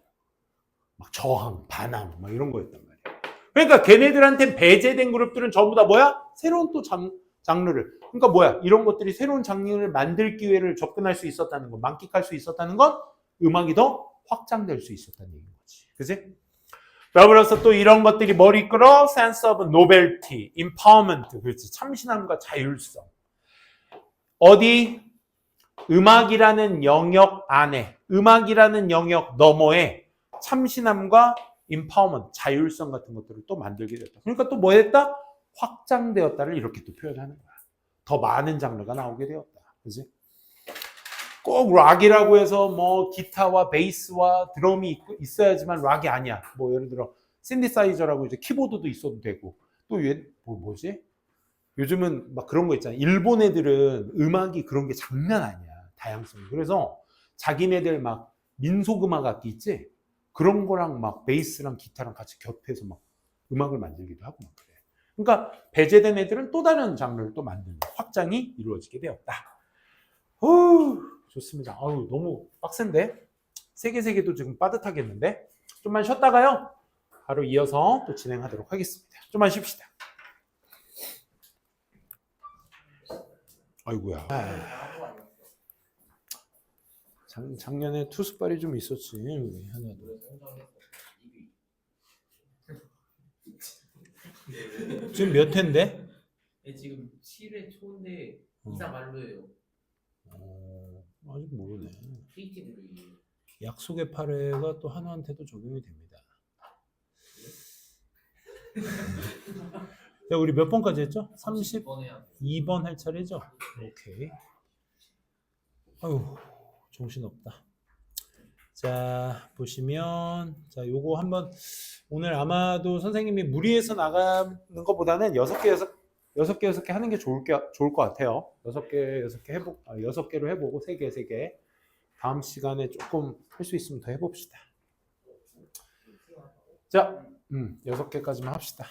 막 저항, 반항, 막 이런 거였단 말이야. 그러니까 걔네들한테 배제된 그룹들은 전부 다 뭐야? 새로운 또 장르를. 그러니까 뭐야? 이런 것들이 새로운 장르를 만들 기회를 접근할 수 있었다는 거, 만끽할 수 있었다는 건 음악이 더 확장될 수 있었다는 얘기인 거지. 그지? 더불어서 또 이런 것들이 뭘 이끌어? sense of novelty, empowerment. 그렇지. 참신함과 자율성. 어디? 음악이라는 영역 안에, 음악이라는 영역 너머에 참신함과 empowerment, 자율성 같은 것들을 또 만들게 됐다. 그러니까 또 뭐 했다? 확장되었다를 이렇게 또 표현하는 거야. 더 많은 장르가 나오게 되었다. 그지? 꼭 락이라고 해서 뭐 기타와 베이스와 드럼이 있어야지만 락이 아니야. 뭐 예를 들어 신디사이저라고 이제 키보드도 있어도 되고 또 뭐지? 요즘은 막 그런 거 있잖아. 일본 애들은 음악이 그런 게 장난 아니야. 다양성이. 그래서 자기네들 막 민속 음악 악기 있지? 그런 거랑 막 베이스랑 기타랑 같이 겹해서 막 음악을 만들기도 하고 막 그래. 그러니까 배제된 애들은 또 다른 장르를 또 만드는 확장이 이루어지게 되었다. 좋습니다. 너무 빡센데? 세계도 지금 빠듯하겠는데? 좀만 쉬었다가요. 바로 이어서 또 진행하도록 하겠습니다. 좀만 쉽시다. 아이고야. 작년에 투수발이 좀 있었지. 하나도. 지금 몇 회인데? 네, 지금 7회 초인데 이사 만루예요. 아직 모르네. KT로 약속의 8회가 또 한우한테도 적용이 됩니다. 자, 우리 몇 번까지 했죠? 32번 할 차례죠? 오케이. 아유, 정신없다. 자, 보시면, 자, 요거 한번, 오늘 아마도 선생님이 무리해서 나가는 것보다는 6개 하는 게 좋을 것 같아요. 6개로 해보고, 3개. 다음 시간에 조금 할 수 있으면 더 해봅시다. 자, 6개까지만 합시다.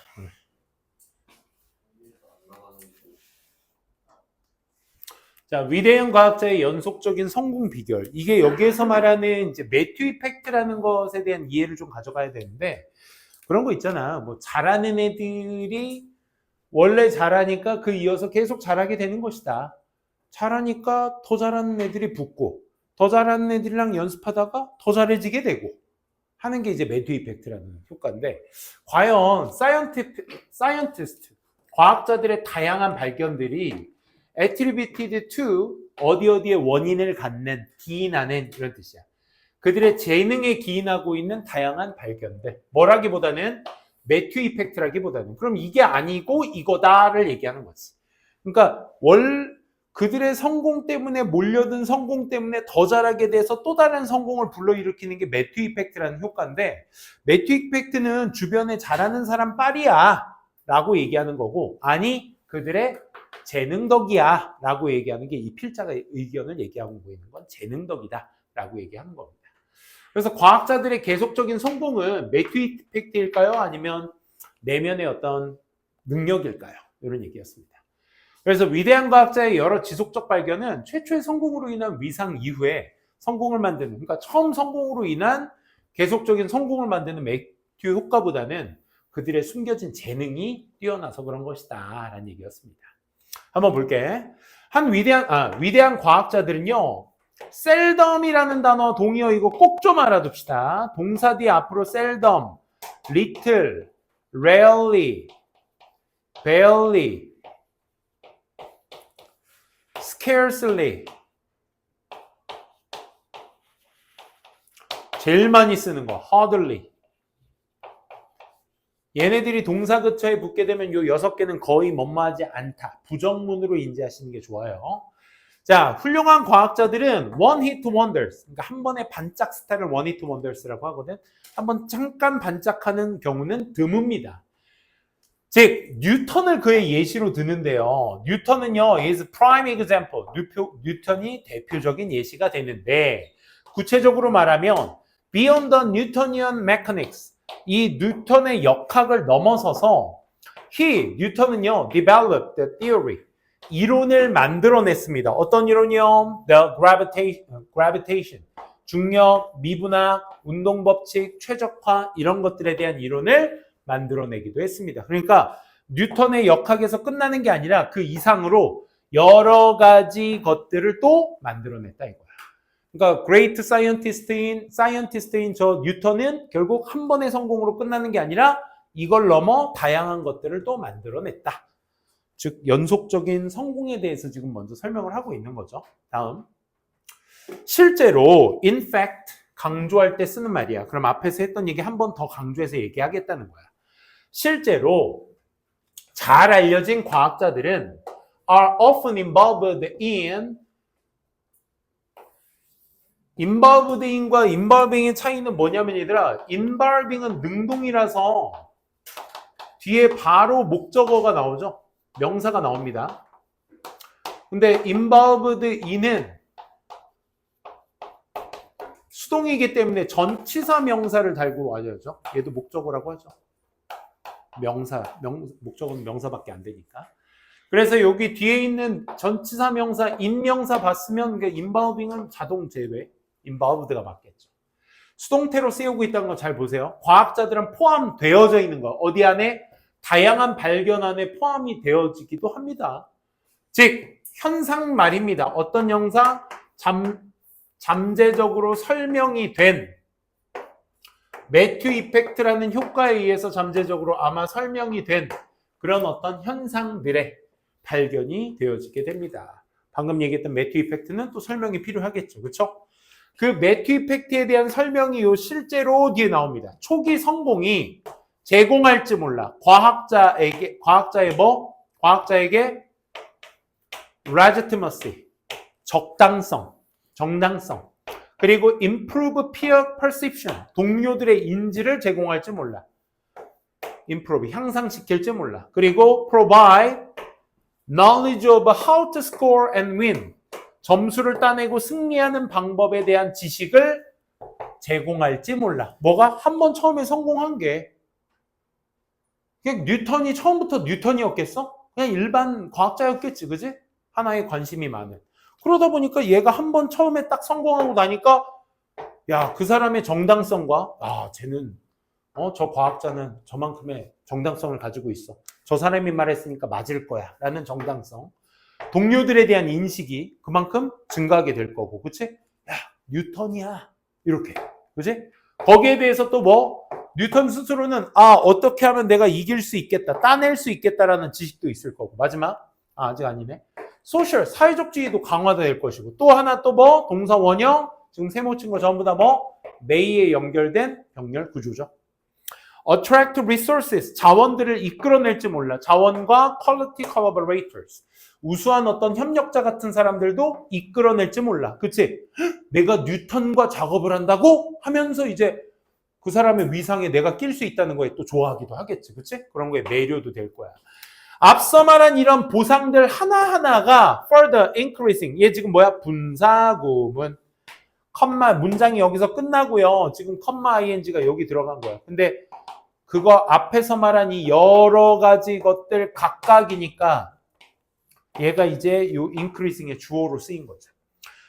자, 위대한 과학자의 연속적인 성공 비결. 이게 여기에서 말하는 이제 매튜 이펙트라는 것에 대한 이해를 좀 가져가야 되는데, 그런 거 있잖아. 뭐, 잘하는 애들이 원래 잘하니까 그 이어서 계속 잘하게 되는 것이다. 잘하니까 더 잘하는 애들이 붙고, 더 잘하는 애들이랑 연습하다가 더 잘해지게 되고, 하는 게 이제 매튜 이펙트라는 효과인데, 과연 사이언티스트, 과학자들의 다양한 발견들이 attributed to 어디에 원인을 갖는, 기인하는 이런 뜻이야. 그들의 재능에 기인하고 있는 다양한 발견들. 뭐라기보다는 매튜 이펙트라기보다는 그럼 이게 아니고 이거다를 얘기하는 거지. 그러니까 그들의 성공 때문에 몰려든 성공 때문에 더 잘하게 돼서 또 다른 성공을 불러일으키는 게 매튜 이펙트라는 효과인데, 매튜 이펙트는 주변에 잘하는 사람 빨이야 라고 얘기하는 거고, 아니 그들의 재능덕이야 라고 얘기하는 게 이 필자가 의견을 얘기하고 있는 건 재능덕이다 라고 얘기하는 겁니다. 그래서 과학자들의 계속적인 성공은 매튜 이펙트일까요? 아니면 내면의 어떤 능력일까요? 이런 얘기였습니다. 그래서 위대한 과학자의 여러 지속적 발견은 최초의 성공으로 인한 위상 이후에 성공을 만드는, 그러니까 처음 성공으로 인한 계속적인 성공을 만드는 매튜 효과보다는 그들의 숨겨진 재능이 뛰어나서 그런 것이다 라는 얘기였습니다. 한번 볼게. 위대한 과학자들은요, 셀덤이라는 단어 동의어 이거 꼭 좀 알아둡시다. 동사 뒤 앞으로 셀덤, little, rarely, barely, scarcely, 제일 많이 쓰는 거 hardly. 얘네들이 동사 그처에 붙게 되면 요 6개는 거의 뭐뭐하지 않다. 부정문으로 인지하시는 게 좋아요. 자, 훌륭한 과학자들은 one hit wonders. 그러니까 한 번에 반짝 스타를 one hit wonders라고 하거든. 한번 잠깐 반짝하는 경우는 드뭅니다. 즉 뉴턴을 그의 예시로 드는데요. 뉴턴은요 is prime example. 뉴턴이 대표적인 예시가 되는데 구체적으로 말하면 beyond the Newtonian mechanics 이 뉴턴의 역학을 넘어서서 뉴턴은요 developed the theory 이론을 만들어냈습니다. 어떤 이론이요? The gravitation 중력, 미분학, 운동법칙, 최적화 이런 것들에 대한 이론을 만들어내기도 했습니다. 그러니까 뉴턴의 역학에서 끝나는 게 아니라 그 이상으로 여러 가지 것들을 또 만들어냈다 이거야. 그러니까 great scientist인 저 뉴턴은 결국 한 번의 성공으로 끝나는 게 아니라 이걸 넘어 다양한 것들을 또 만들어냈다. 즉 연속적인 성공에 대해서 지금 먼저 설명을 하고 있는 거죠. 다음. 실제로 in fact 강조할 때 쓰는 말이야. 그럼 앞에서 했던 얘기 한 번 더 강조해서 얘기하겠다는 거야. 실제로 잘 알려진 과학자들은 are often involved in involved인과 involving의 차이는 뭐냐면 얘들아 involving은 능동이라서 뒤에 바로 목적어가 나오죠. 명사가 나옵니다. 근데 involved in은 수동이기 때문에 전치사 명사를 달고 와야죠. 얘도 목적어라고 하죠. 목적어는 명사밖에 안 되니까. 그래서 여기 뒤에 있는 전치사 명사, 인명사 봤으면 involving은 자동 제외, involved가 맞겠죠. 수동태로 쓰이고 있다는 거 잘 보세요. 과학자들은 포함되어져 있는 거. 어디 안에? 다양한 발견 안에 포함이 되어지기도 합니다. 즉, 현상 말입니다. 어떤 형사? 잠재적으로 설명이 된 매튜 이펙트라는 효과에 의해서 잠재적으로 아마 설명이 된 그런 어떤 현상들의 발견이 되어지게 됩니다. 방금 얘기했던 매튜 이펙트는 또 설명이 필요하겠죠. 그렇죠? 그 매튜 이펙트에 대한 설명이 요 실제로 뒤에 나옵니다. 초기 성공이 제공할지 몰라. 과학자에게 legitimacy, 정당성. 그리고 improve peer perception, 동료들의 인지를 제공할지 몰라. improve, 향상시킬지 몰라. 그리고 provide knowledge of how to score and win, 점수를 따내고 승리하는 방법에 대한 지식을 제공할지 몰라. 뭐가? 한번 처음에 성공한 게 그냥 뉴턴이 처음부터 뉴턴이었겠어? 그냥 일반 과학자였겠지, 그지? 하나에 관심이 많은. 그러다 보니까 얘가 한번 처음에 딱 성공하고 나니까 야, 그 사람의 정당성과 쟤는 저 과학자는 저만큼의 정당성을 가지고 있어. 저 사람이 말했으니까 맞을 거야 라는 정당성. 동료들에 대한 인식이 그만큼 증가하게 될 거고, 그치? 야, 뉴턴이야. 이렇게. 그치? 거기에 대해서 또 뉴턴 스스로는 어떻게 하면 내가 이길 수 있겠다, 따낼 수 있겠다라는 지식도 있을 거고. 마지막. 아직 아니네. 소셜, 사회적지위도 강화될 것이고, 또 하나 또 동사 원형, 지금 세모 친 거 전부 다 may에 연결된 병렬 구조죠. attract resources, 자원들을 이끌어낼지 몰라. 자원과 quality collaborators, 우수한 어떤 협력자 같은 사람들도 이끌어낼지 몰라. 그치? 내가 뉴턴과 작업을 한다고 하면서 이제 그 사람의 위상에 내가 낄 수 있다는 거에 또 좋아하기도 하겠지. 그치? 그런 거에 매료도 될 거야. 앞서 말한 이런 보상들 하나하나가 further increasing. 얘 지금 뭐야? 분사구문. 문장이 여기서 끝나고요. 지금 ing가 여기 들어간 거야. 근데 그거 앞에서 말한 이 여러 가지 것들 각각이니까 얘가 이제 요 increasing의 주어로 쓰인 거죠.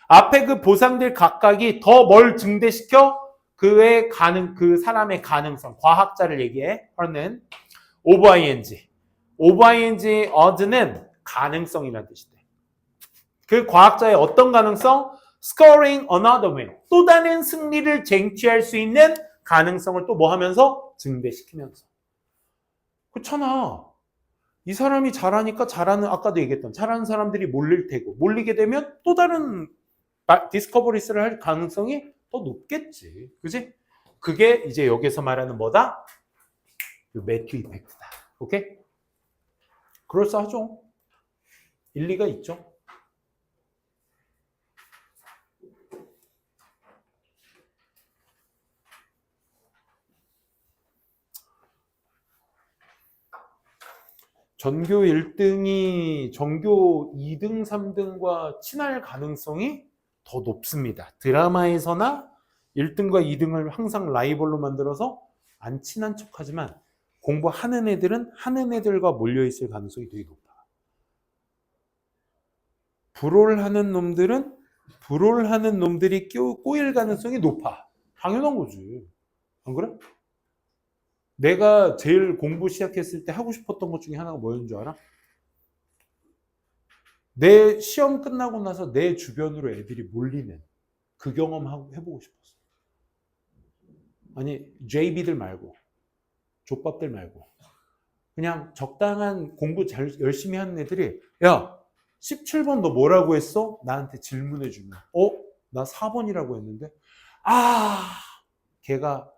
앞에 그 보상들 각각이 더 뭘 증대시켜? 그 사람의 가능성, 과학자를 얘기해. 하는 over ing odds는 가능성이라는 뜻이 돼. 그 과학자의 어떤 가능성? scoring another win. 또 다른 승리를 쟁취할 수 있는 가능성을 또 뭐 하면서? 증대시키면서. 그렇잖아. 이 사람이 잘하니까 아까도 얘기했던 잘하는 사람들이 몰릴 테고, 몰리게 되면 또 다른 디스커버리스를 할 가능성이 더 높겠지. 그지? 그게 이제 여기서 말하는 뭐다? 매튜 이펙트다. 오케이? 그럴싸하죠. 일리가 있죠. 전교 1등이 전교 2등, 3등과 친할 가능성이 더 높습니다. 드라마에서나 1등과 2등을 항상 라이벌로 만들어서 안 친한 척하지만 공부하는 애들은 하는 애들과 몰려있을 가능성이 되게 높아. 불호를 하는 놈들은 불호를 하는 놈들이 꼬일 가능성이 높아. 당연한 거지. 안 그래? 내가 제일 공부 시작했을 때 하고 싶었던 것 중에 하나가 뭐였는 줄 알아? 내 시험 끝나고 나서 내 주변으로 애들이 몰리는 그 경험 해보고 싶었어. 아니, JB들 말고, 족밥들 말고, 그냥 적당한 공부 잘 열심히 하는 애들이, 야, 17번 너 뭐라고 했어? 나한테 질문해 주면, 나 4번이라고 했는데, 걔가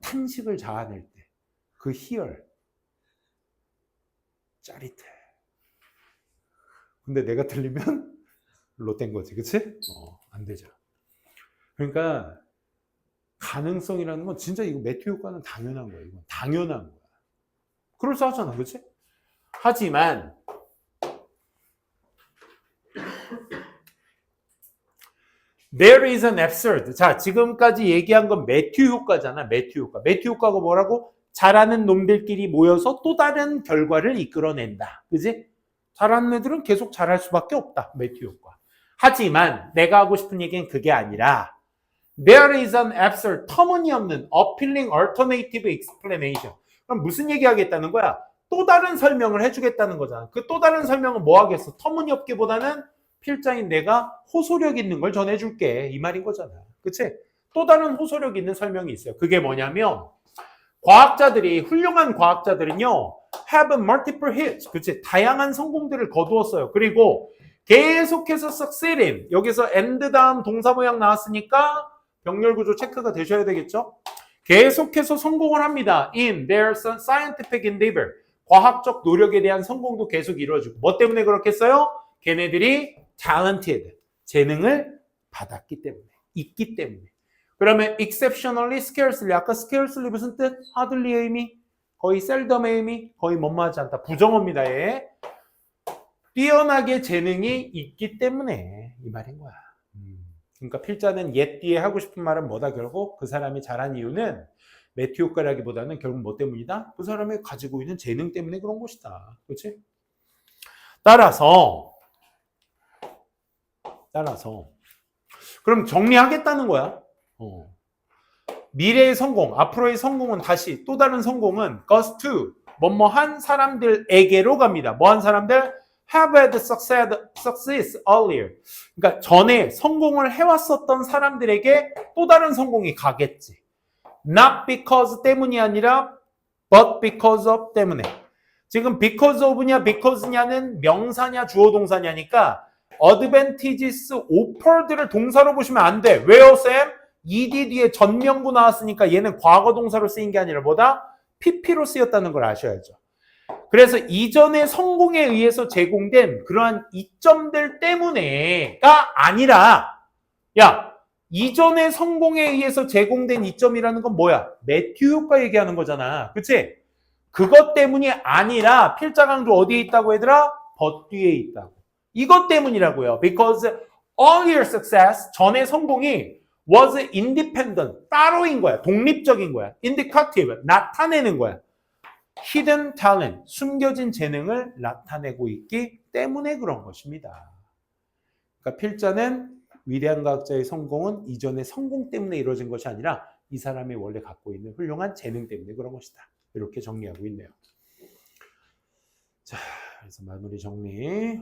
탄식을 자아낼 때, 그 희열, 짜릿해. 근데 내가 틀리면 롯된 거지, 그치? 안 되죠. 그러니까 가능성이라는 건 진짜 이거 매튜 효과는 당연한 거야. 이건 당연한 거야. 그럴싸하잖아, 그치? 하지만 there is an absurd. 자, 지금까지 얘기한 건 매튜 효과잖아. 매튜 효과. 매튜 효과가 뭐라고? 잘하는 놈들끼리 모여서 또 다른 결과를 이끌어낸다. 그지? 잘하는 애들은 계속 잘할 수밖에 없다. 매튜 효과. 하지만 내가 하고 싶은 얘기는 그게 아니라 there is an absurd, 터무니없는 appealing alternative explanation. 그럼 무슨 얘기하겠다는 거야? 또 다른 설명을 해주겠다는 거잖아. 그 또 다른 설명은 뭐 하겠어? 터무니없기보다는 필자인 내가 호소력 있는 걸 전해줄게. 이 말인 거잖아. 그치? 또 다른 호소력 있는 설명이 있어요. 그게 뭐냐면 과학자들이, 훌륭한 과학자들은요, have multiple hits. 그치? 다양한 성공들을 거두었어요. 그리고 계속해서 succeeding. 여기서 and 다음 동사 모양 나왔으니까 병렬 구조 체크가 되셔야 되겠죠? 계속해서 성공을 합니다. in their scientific endeavor. 과학적 노력에 대한 성공도 계속 이루어지고. 뭐 때문에 그렇겠어요? 걔네들이 talented. 재능을 받았기 때문에. 있기 때문에. 그러면 exceptionally scarcely. 아까 scarcely 무슨 뜻? hardly의 의미? 거의 seldom의 의미? 거의 뭐뭐하지 않다. 부정어입니다. 얘. 뛰어나게 재능이 있기 때문에 이 말인 거야. 그러니까 필자는 옛 뒤에 하고 싶은 말은 뭐다? 결국 그 사람이 잘한 이유는 매튜 효과라기보다는 결국 뭐 때문이다? 그 사람이 가지고 있는 재능 때문에 그런 것이다. 그렇지? 따라서 그럼 정리하겠다는 거야. 미래의 성공, 앞으로의 성공은 다시 또 다른 성공은 goes to 뭐뭐한 사람들에게로 갑니다. 뭐한 사람들? have had success earlier. 그러니까 전에 성공을 해왔었던 사람들에게 또 다른 성공이 가겠지. Not because 때문이 아니라 but because of 때문에. 지금 because of냐 because냐는 명사냐 주어 동사냐니까 advantages offered를 동사로 보시면 안 돼. 왜요, 쌤? ed 뒤에 전명구 나왔으니까 얘는 과거 동사로 쓰인 게 아니라 뭐다? pp로 쓰였다는 걸 아셔야죠. 그래서 이전의 성공에 의해서 제공된 그러한 이점들 때문에가 아니라, 야, 이전의 성공에 의해서 제공된 이점이라는 건 뭐야? 매튜 효과 얘기하는 거잖아. 그치? 그것 때문이 아니라 필자 강조 어디에 있다고 얘들아? but 뒤에 있다고. 이것 때문이라고요. Because earlier success, 전의 성공이 was independent, 따로인 거야. 독립적인 거야. indicative, 나타내는 거야. hidden talent, 숨겨진 재능을 나타내고 있기 때문에 그런 것입니다. 그러니까 필자는 위대한 과학자의 성공은 이전의 성공 때문에 이루어진 것이 아니라 이 사람이 원래 갖고 있는 훌륭한 재능 때문에 그런 것이다. 이렇게 정리하고 있네요. 자, 그래서 마무리 정리.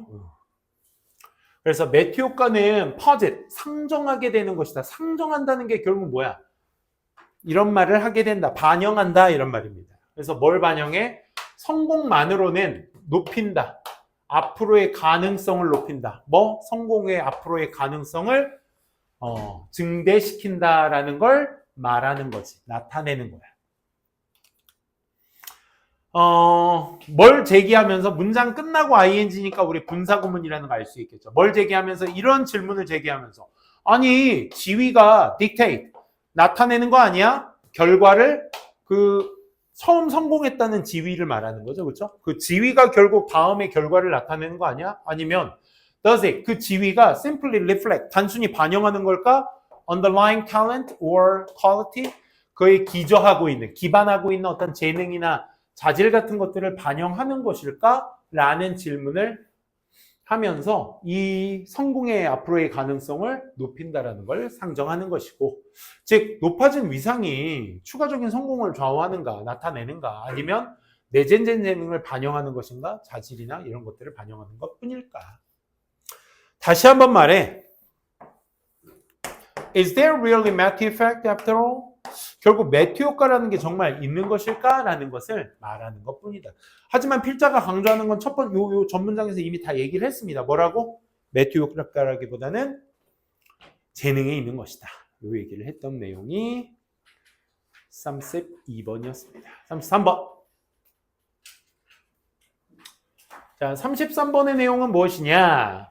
그래서 매튜 효과는 퍼짓, 상정하게 되는 것이다. 상정한다는 게 결국 뭐야? 이런 말을 하게 된다. 반영한다. 이런 말입니다. 그래서 뭘 반영해? 성공만으로는 높인다. 앞으로의 가능성을 높인다. 뭐? 성공의 앞으로의 가능성을 증대시킨다라는 걸 말하는 거지. 나타내는 거야. 뭘 제기하면서 문장 끝나고 ing니까 우리 분사구문이라는 거 알 수 있겠죠. 뭘 제기하면서 이런 질문을 제기하면서 아니 지위가 dictate 나타내는 거 아니야? 결과를 그 처음 성공했다는 지위를 말하는 거죠. 그렇죠? 그 지위가 결국 다음의 결과를 나타내는 거 아니야? 아니면 does it 그 지위가 simply reflect 단순히 반영하는 걸까? underlying talent or quality 그에 기저하고 있는 기반하고 있는 어떤 재능이나 자질 같은 것들을 반영하는 것일까? 라는 질문을 하면서 이 성공의 앞으로의 가능성을 높인다라는 걸 상정하는 것이고 즉 높아진 위상이 추가적인 성공을 좌우하는가 나타내는가 아니면 내재된 재능을 반영하는 것인가 자질이나 이런 것들을 반영하는 것 뿐일까. 다시 한번 말해 Is there really Matthew effect after all? 결국 매튜 효과라는 게 정말 있는 것일까라는 것을 말하는 것뿐이다. 하지만 필자가 강조하는 건 첫 번째 요 전문장에서 이미 다 얘기를 했습니다. 뭐라고? 매튜 효과라기보다는 재능에 있는 것이다. 요 얘기를 했던 내용이 32번이었습니다. 33번. 자, 33번의 내용은 무엇이냐?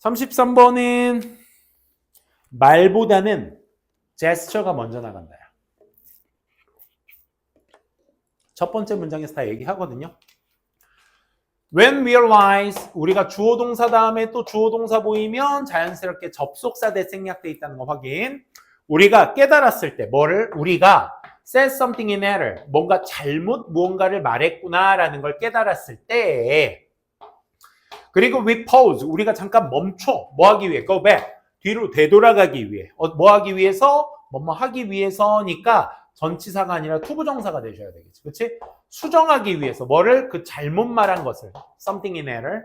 (33번은) 말보다는 제스처가 먼저 나간다. 첫 번째 문장에서 다 얘기하거든요. When realize 우리가 주어 동사 다음에 또 주어 동사 보이면 자연스럽게 접속사 대 생략돼 있다는 거 확인. 우리가 깨달았을 때 뭐를? 우리가 said something in error 뭔가 잘못 무언가를 말했구나라는 걸 깨달았을 때 그리고 we pause 우리가 잠깐 멈춰 뭐 하기 위해? go back 뒤로 되돌아가기 위해 뭐 하기 위해서? 뭐뭐 하기 위해서니까 전치사가 아니라 투부정사가 되셔야 되겠지. 그렇지? 수정하기 위해서 뭐를? 그 잘못 말한 것을 something in error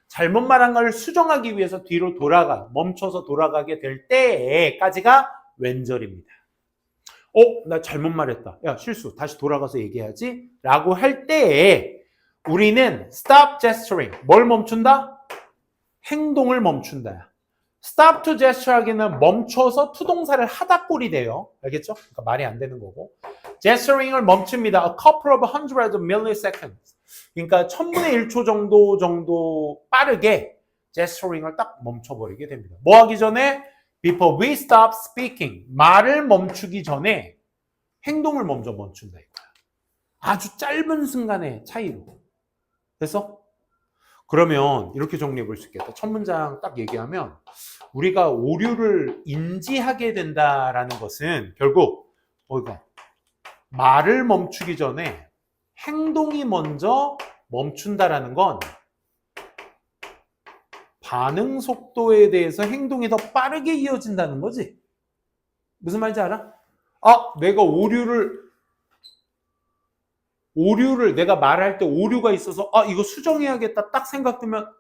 잘못 말한 걸 수정하기 위해서 뒤로 멈춰서 돌아가게 될 때까지가 왼절입니다. 나 잘못 말했다. 야, 실수. 다시 돌아가서 얘기해야지. 라고 할 때에 우리는 stop gesturing. 뭘 멈춘다? 행동을 멈춘다. stop to gesture 하기는 멈춰서 투동사를 하다 꼴이 돼요. 알겠죠? 그러니까 말이 안 되는 거고. gesturing을 멈춥니다. A couple of hundred milliseconds. 그러니까 1000분의 1초 정도 빠르게 gesturing을 딱 멈춰버리게 됩니다. 뭐 하기 전에? Before we stop speaking. 말을 멈추기 전에 행동을 먼저 멈춘다. 이거야. 아주 짧은 순간의 차이로. 됐어? 그러면 이렇게 정리해 볼 수 있겠다. 첫 문장 딱 얘기하면 우리가 오류를 인지하게 된다라는 것은 결국 말을 멈추기 전에 행동이 먼저 멈춘다라는 건 반응 속도에 대해서 행동이 더 빠르게 이어진다는 거지. 무슨 말인지 알아? 내가 오류를 내가 말할 때 오류가 있어서 이거 수정해야겠다 딱 생각되면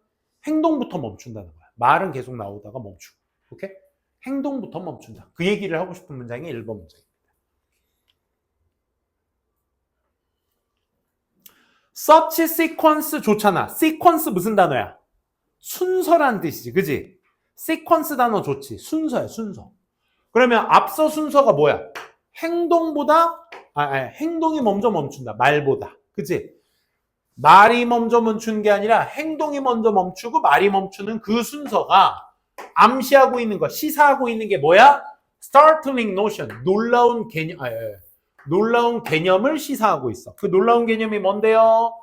행동부터 멈춘다는 거야. 말은 계속 나오다가 멈추고. 오케이? 행동부터 멈춘다. 그 얘기를 하고 싶은 문장이 1번 문장입니다. such sequence 좋잖아. sequence 무슨 단어야? 순서란 뜻이지. 그지? sequence 단어 좋지. 순서야, 순서. 그러면 앞서 순서가 뭐야? 행동이 먼저 멈춘다. 말보다. 그치? 말이 먼저 멈추는 게 아니라 행동이 먼저 멈추고 말이 멈추는 그 순서가 암시하고 있는 거, 시사하고 있는 게 뭐야? startling notion. 놀라운 개념을 시사하고 있어. 그 놀라운 개념이 뭔데요?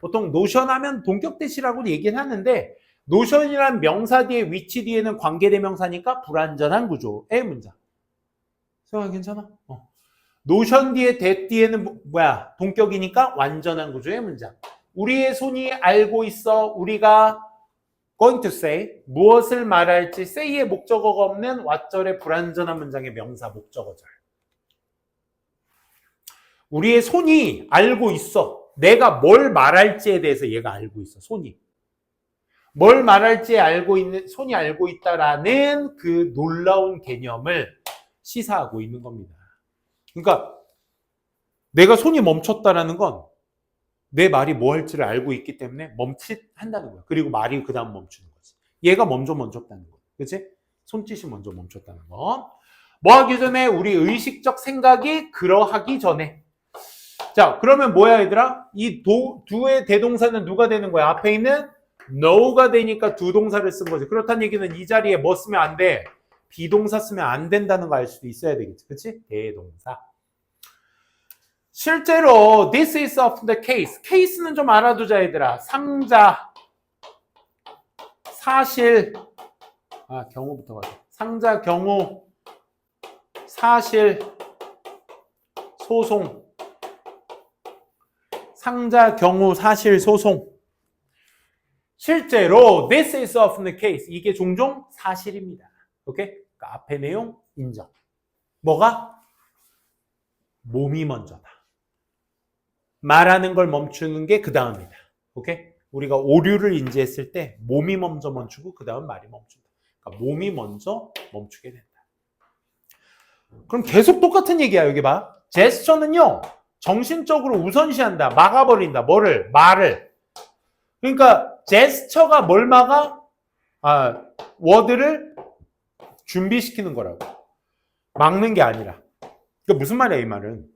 보통 노션 하면 동격대시라고 얘기는 하는데 노션이란 명사 뒤에 위치 뒤에는 관계대명사니까 불완전한 구조의 문장. 생각 괜찮아? 노션 뒤에 대 뒤에는 뭐야? 동격이니까 완전한 구조의 문장. 우리의 손이 알고 있어. 우리가 going to say 무엇을 말할지 say의 목적어가 없는 왓절의 불완전한 문장의 명사 목적어절. 우리의 손이 알고 있어. 내가 뭘 말할지에 대해서 얘가 알고 있어. 손이. 뭘 말할지 손이 알고 있다라는 그 놀라운 개념을 시사하고 있는 겁니다. 그러니까 내가 손이 멈췄다라는 건 내 말이 뭐 할지를 알고 있기 때문에 멈칫한다는 거야. 그리고 말이 그 다음 멈추는 거지. 얘가 먼저 멈췄다는 거야. 그치? 손짓이 먼저 멈췄다는 거. 뭐 하기 전에? 우리 의식적 생각이 그러하기 전에. 자, 그러면 뭐야 얘들아? 이 두의 대동사는 누가 되는 거야? 앞에 있는 know가 되니까 두 동사를 쓴 거지. 그렇다는 얘기는 이 자리에 뭐 쓰면 안 돼? 비동사 쓰면 안 된다는 거 알 수도 있어야 되겠지. 그치? 대동사. 실제로 this is often the case. case는 좀 알아두자 얘들아. 상자, 사실, 경우부터 가자. 상자, 경우, 사실, 소송. 상자, 경우, 사실, 소송. 실제로 this is often the case. 이게 종종 사실입니다. 오케이? 그러니까 앞에 내용 인정. 뭐가? 몸이 먼저다. 말하는 걸 멈추는 게 그 다음이다. 오케이? 우리가 오류를 인지했을 때 몸이 먼저 멈추고 그 다음 말이 멈춘다. 그러니까 몸이 먼저 멈추게 된다. 그럼 계속 똑같은 얘기야. 여기 봐. 제스처는요. 정신적으로 우선시한다. 막아버린다. 뭐를? 말을. 그러니까 제스처가 뭘 막아? 워드를 준비시키는 거라고. 막는 게 아니라. 그러니까 무슨 말이야 이 말은.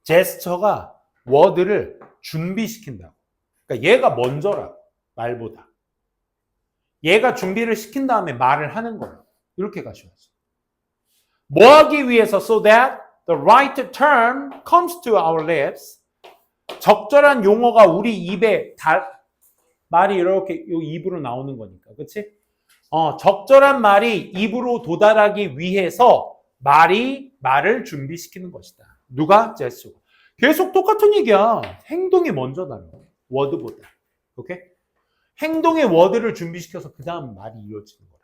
제스처가 워드를 준비시킨다고. 그러니까 얘가 먼저라고. 말보다. 얘가 준비를 시킨 다음에 말을 하는 거라고. 이렇게 가셔야지. 뭐 하기 위해서 so that the right term comes to our lips. 적절한 용어가 우리 입에 말이 이렇게 요 입으로 나오는 거니까. 그치? 적절한 말이 입으로 도달하기 위해서 말을 준비시키는 것이다. 누가? 제스처가. 계속 똑같은 얘기야. 행동이 먼저다. 워드보다. 오케이? 행동의 워드를 준비시켜서 그 다음 말이 이어지는 거라고.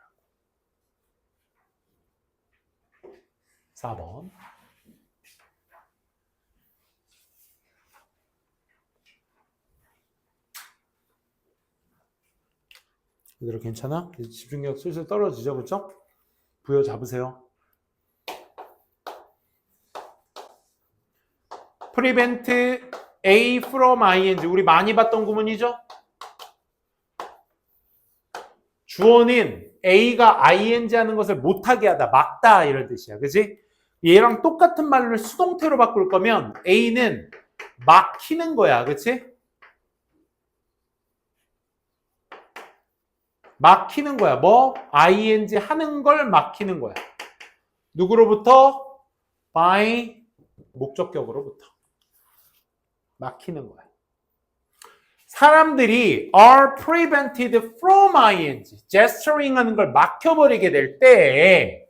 4번. 얘들아 괜찮아? 집중력 슬슬 떨어지죠, 그렇죠? 부여 잡으세요. prevent A from ing. 우리 많이 봤던 구문이죠? 주어는 A가 ing 하는 것을 못하게 하다, 막다 이런 뜻이야. 그치? 얘랑 똑같은 말을 수동태로 바꿀 거면 A는 막히는 거야. 그치? 막히는 거야. 뭐? ing 하는 걸 막히는 거야. 누구로부터? by 목적격으로부터. 막히는 거야. 사람들이 are prevented from ing, gesturing 하는 걸 막혀버리게 될 때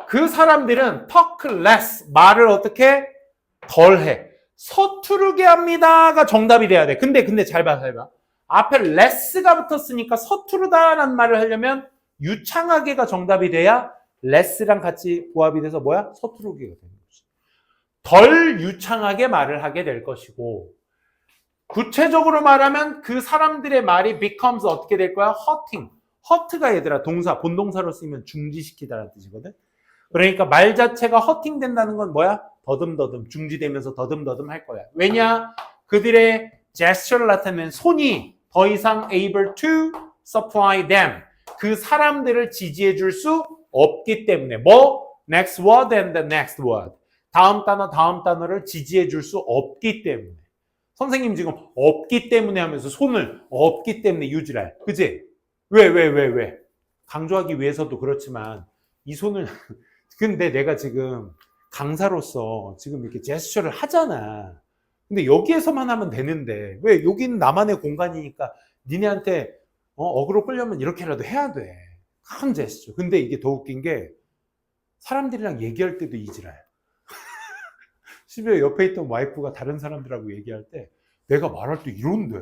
그 사람들은 talk less, 말을 어떻게? 덜 해. 서투르게 합니다가 정답이 돼야 돼. 근데 잘 봐. 앞에 less가 붙었으니까 서투르다라는 말을 하려면 유창하게가 정답이 돼야 less랑 같이 부합이 돼서 뭐야? 서투르게가 되는 거지. 덜 유창하게 말을 하게 될 것이고, 구체적으로 말하면 그 사람들의 말이 becomes 어떻게 될 거야? hurting. hurt가 얘들아 동사, 본동사로 쓰이면 중지시키다라는 뜻이거든. 그러니까 말 자체가 hurting 된다는 건 뭐야? 더듬더듬, 중지되면서 더듬더듬 할 거야. 왜냐? 그들의 gesture를 나타내는 손이 더 이상 able to supply them. 그 사람들을 지지해 줄 수 없기 때문에. 뭐? next word and the next word. 다음 단어를 지지해 줄 수 없기 때문에. 선생님 지금 없기 때문에 하면서 손을 없기 때문에 유지할. 그치? 왜? 강조하기 위해서도 그렇지만 이 손을 근데 내가 지금 강사로서 지금 이렇게 제스처를 하잖아. 근데 여기에서만 하면 되는데 왜 여기는 나만의 공간이니까 니네한테 어그로 끌려면 이렇게라도 해야 돼. 큰 제스처. 근데 이게 더 웃긴 게 사람들이랑 얘기할 때도 이지랄. 심지어 옆에 있던 와이프가 다른 사람들하고 얘기할 때 내가 말할 때 이런데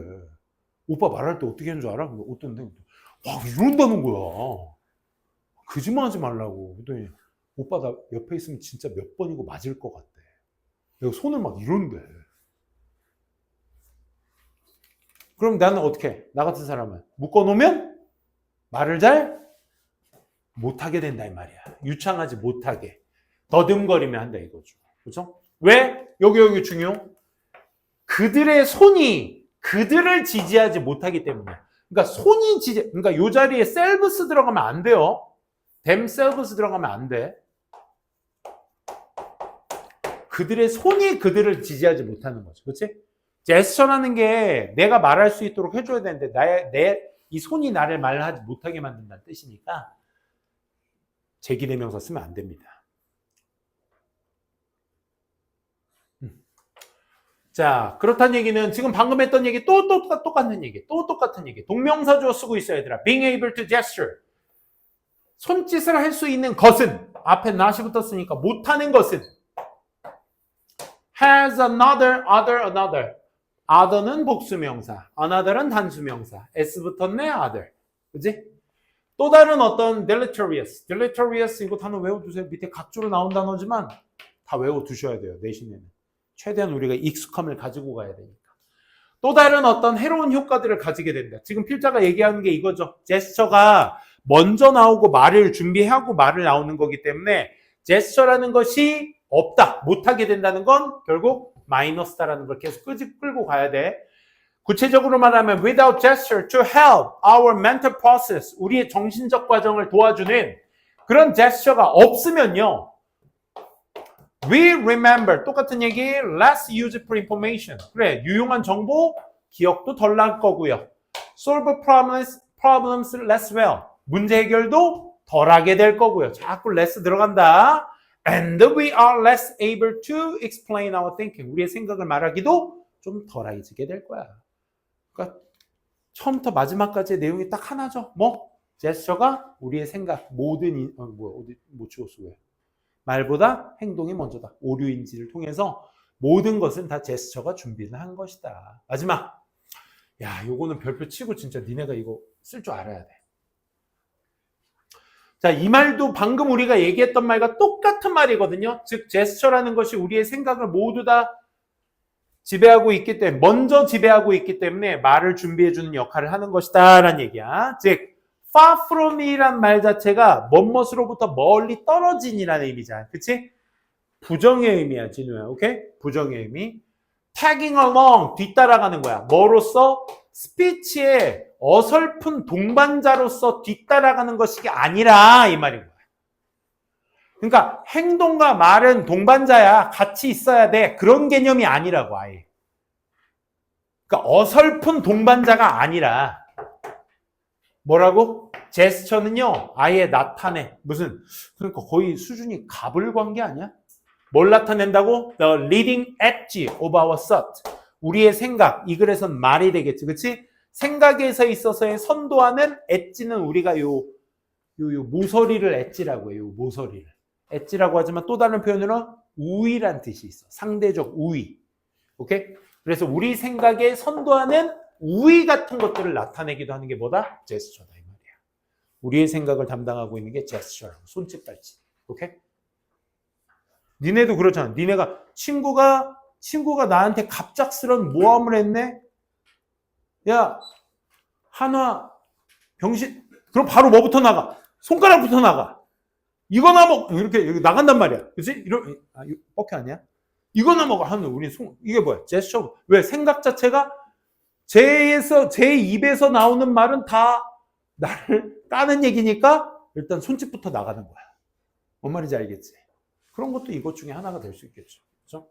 오빠 말할 때 어떻게 하는 줄 알아? 어떤데? 와 이런다는 거야. 거짓말하지 말라고. 그랬더니 오빠 나 옆에 있으면 진짜 몇 번이고 맞을 것 같대. 내가 손을 막 이런데. 그럼 나는 어떻게 해? 나 같은 사람은 묶어놓으면 말을 잘 못하게 된다 이 말이야. 유창하지 못하게. 더듬거리면 한다 이거죠. 그렇죠? 왜? 여기 중요. 그들의 손이 그들을 지지하지 못하기 때문에. 그러니까 손이 그러니까 요 자리에 selves 들어가면 안 돼요. themselves 들어가면 안 돼. 그들의 손이 그들을 지지하지 못하는 거죠. 그렇지? 제스처라는 게 내가 말할 수 있도록 해줘야 되는데 이 손이 나를 말하지 못하게 만든다는 뜻이니까 제기대명사 쓰면 안 됩니다. 자, 그렇다는 얘기는 지금 방금 했던 얘기 또 똑같은 얘기, 또 똑같은 얘기. 동명사 주어 쓰고 있어야 얘들아. Being able to gesture. 손짓을 할 수 있는 것은 앞에 not이 붙었으니까 못하는 것은 has another, another. other는 복수명사, another은 단수명사. s 붙었네, other. 그지? 또 다른 어떤 deleterious. deleterious 이거 단어 외워두세요. 밑에 각주로 나온 단어지만 다 외워두셔야 돼요. 내신에는. 최대한 우리가 익숙함을 가지고 가야 되니까. 또 다른 어떤 해로운 효과들을 가지게 된다. 지금 필자가 얘기하는 게 이거죠. 제스처가 먼저 나오고 말을 준비하고 말을 나오는 거기 때문에 제스처라는 것이 없다, 못하게 된다는 건 결국 마이너스다라는 걸 계속 끌고 가야 돼. 구체적으로 말하면 without gesture to help our mental process, 우리의 정신적 과정을 도와주는 그런 제스처가 없으면요. We remember, 똑같은 얘기, less useful information. 그래, 유용한 정보, 기억도 덜 날 거고요. Solve problems less well. 문제 해결도 덜 하게 될 거고요. 자꾸 less 들어간다. And we are less able to explain our thinking. 우리의 생각을 말하기도 좀 덜해지게 될 거야. 그러니까 처음부터 마지막까지의 내용이 딱 하나죠. 뭐? 제스처가 우리의 생각, 모든, 못 치웠어, 왜? 말보다 행동이 먼저다. 오류인지를 통해서 모든 것은 다 제스처가 준비를 한 것이다. 마지막. 야, 요거는 별표 치고 진짜 니네가 이거 쓸 줄 알아야 돼. 자, 이 말도 방금 우리가 얘기했던 말과 똑같은 말이거든요. 즉, 제스처라는 것이 우리의 생각을 모두 다 지배하고 있기 때문에, 먼저 지배하고 있기 때문에 말을 준비해주는 역할을 하는 것이다. 라는 얘기야. 즉, far from me란 말 자체가 뭐뭇으로부터 멀리 떨어진이라는 의미잖아. 그치? 부정의 의미야, 진우야. 오케이? 부정의 의미. tagging along, 뒤따라가는 거야. 뭐로써? 스피치의 어설픈 동반자로서 뒤따라가는 것이 아니라 이 말인 거야. 그러니까 행동과 말은 동반자야. 같이 있어야 돼. 그런 개념이 아니라고 아예. 그러니까 어설픈 동반자가 아니라 뭐라고? 제스처는요. 아예 나타내. 무슨 그러니까 거의 수준이 가불관계 아니야? 뭘 나타낸다고? The leading edge of our thought. 우리의 생각. 이 글에선 말이 되겠지. 그치? 생각에서 있어서의 선도하는 엣지는 우리가 요 모서리를 엣지라고 해요. 모서리를. 엣지라고 하지만 또 다른 표현으로 우위란 뜻이 있어. 상대적 우위. 오케이? 그래서 우리 생각에 선도하는 우위 같은 것들을 나타내기도 하는 게 뭐다? 제스처다 이 말이야. 우리의 생각을 담당하고 있는 게 제스처라고. 손짓 발짓. 오케이? 니네도 그렇잖아. 니네가 친구가 나한테 갑작스런 모함을 했네? 야, 한화, 병신. 그럼 바로 뭐부터 나가? 손가락부터 나가. 이거나 먹, 이렇게 나간단 말이야. 그치? 뻑해 아니야? 이거나 먹어. 하는 우리 이게 뭐야? 제스처. 왜? 생각 자체가 제 입에서 나오는 말은 다 나를 까는 얘기니까 일단 손짓부터 나가는 거야. 뭔 말인지 알겠지? 그런 것도 이것 중에 하나가 될 수 있겠죠. 그렇죠?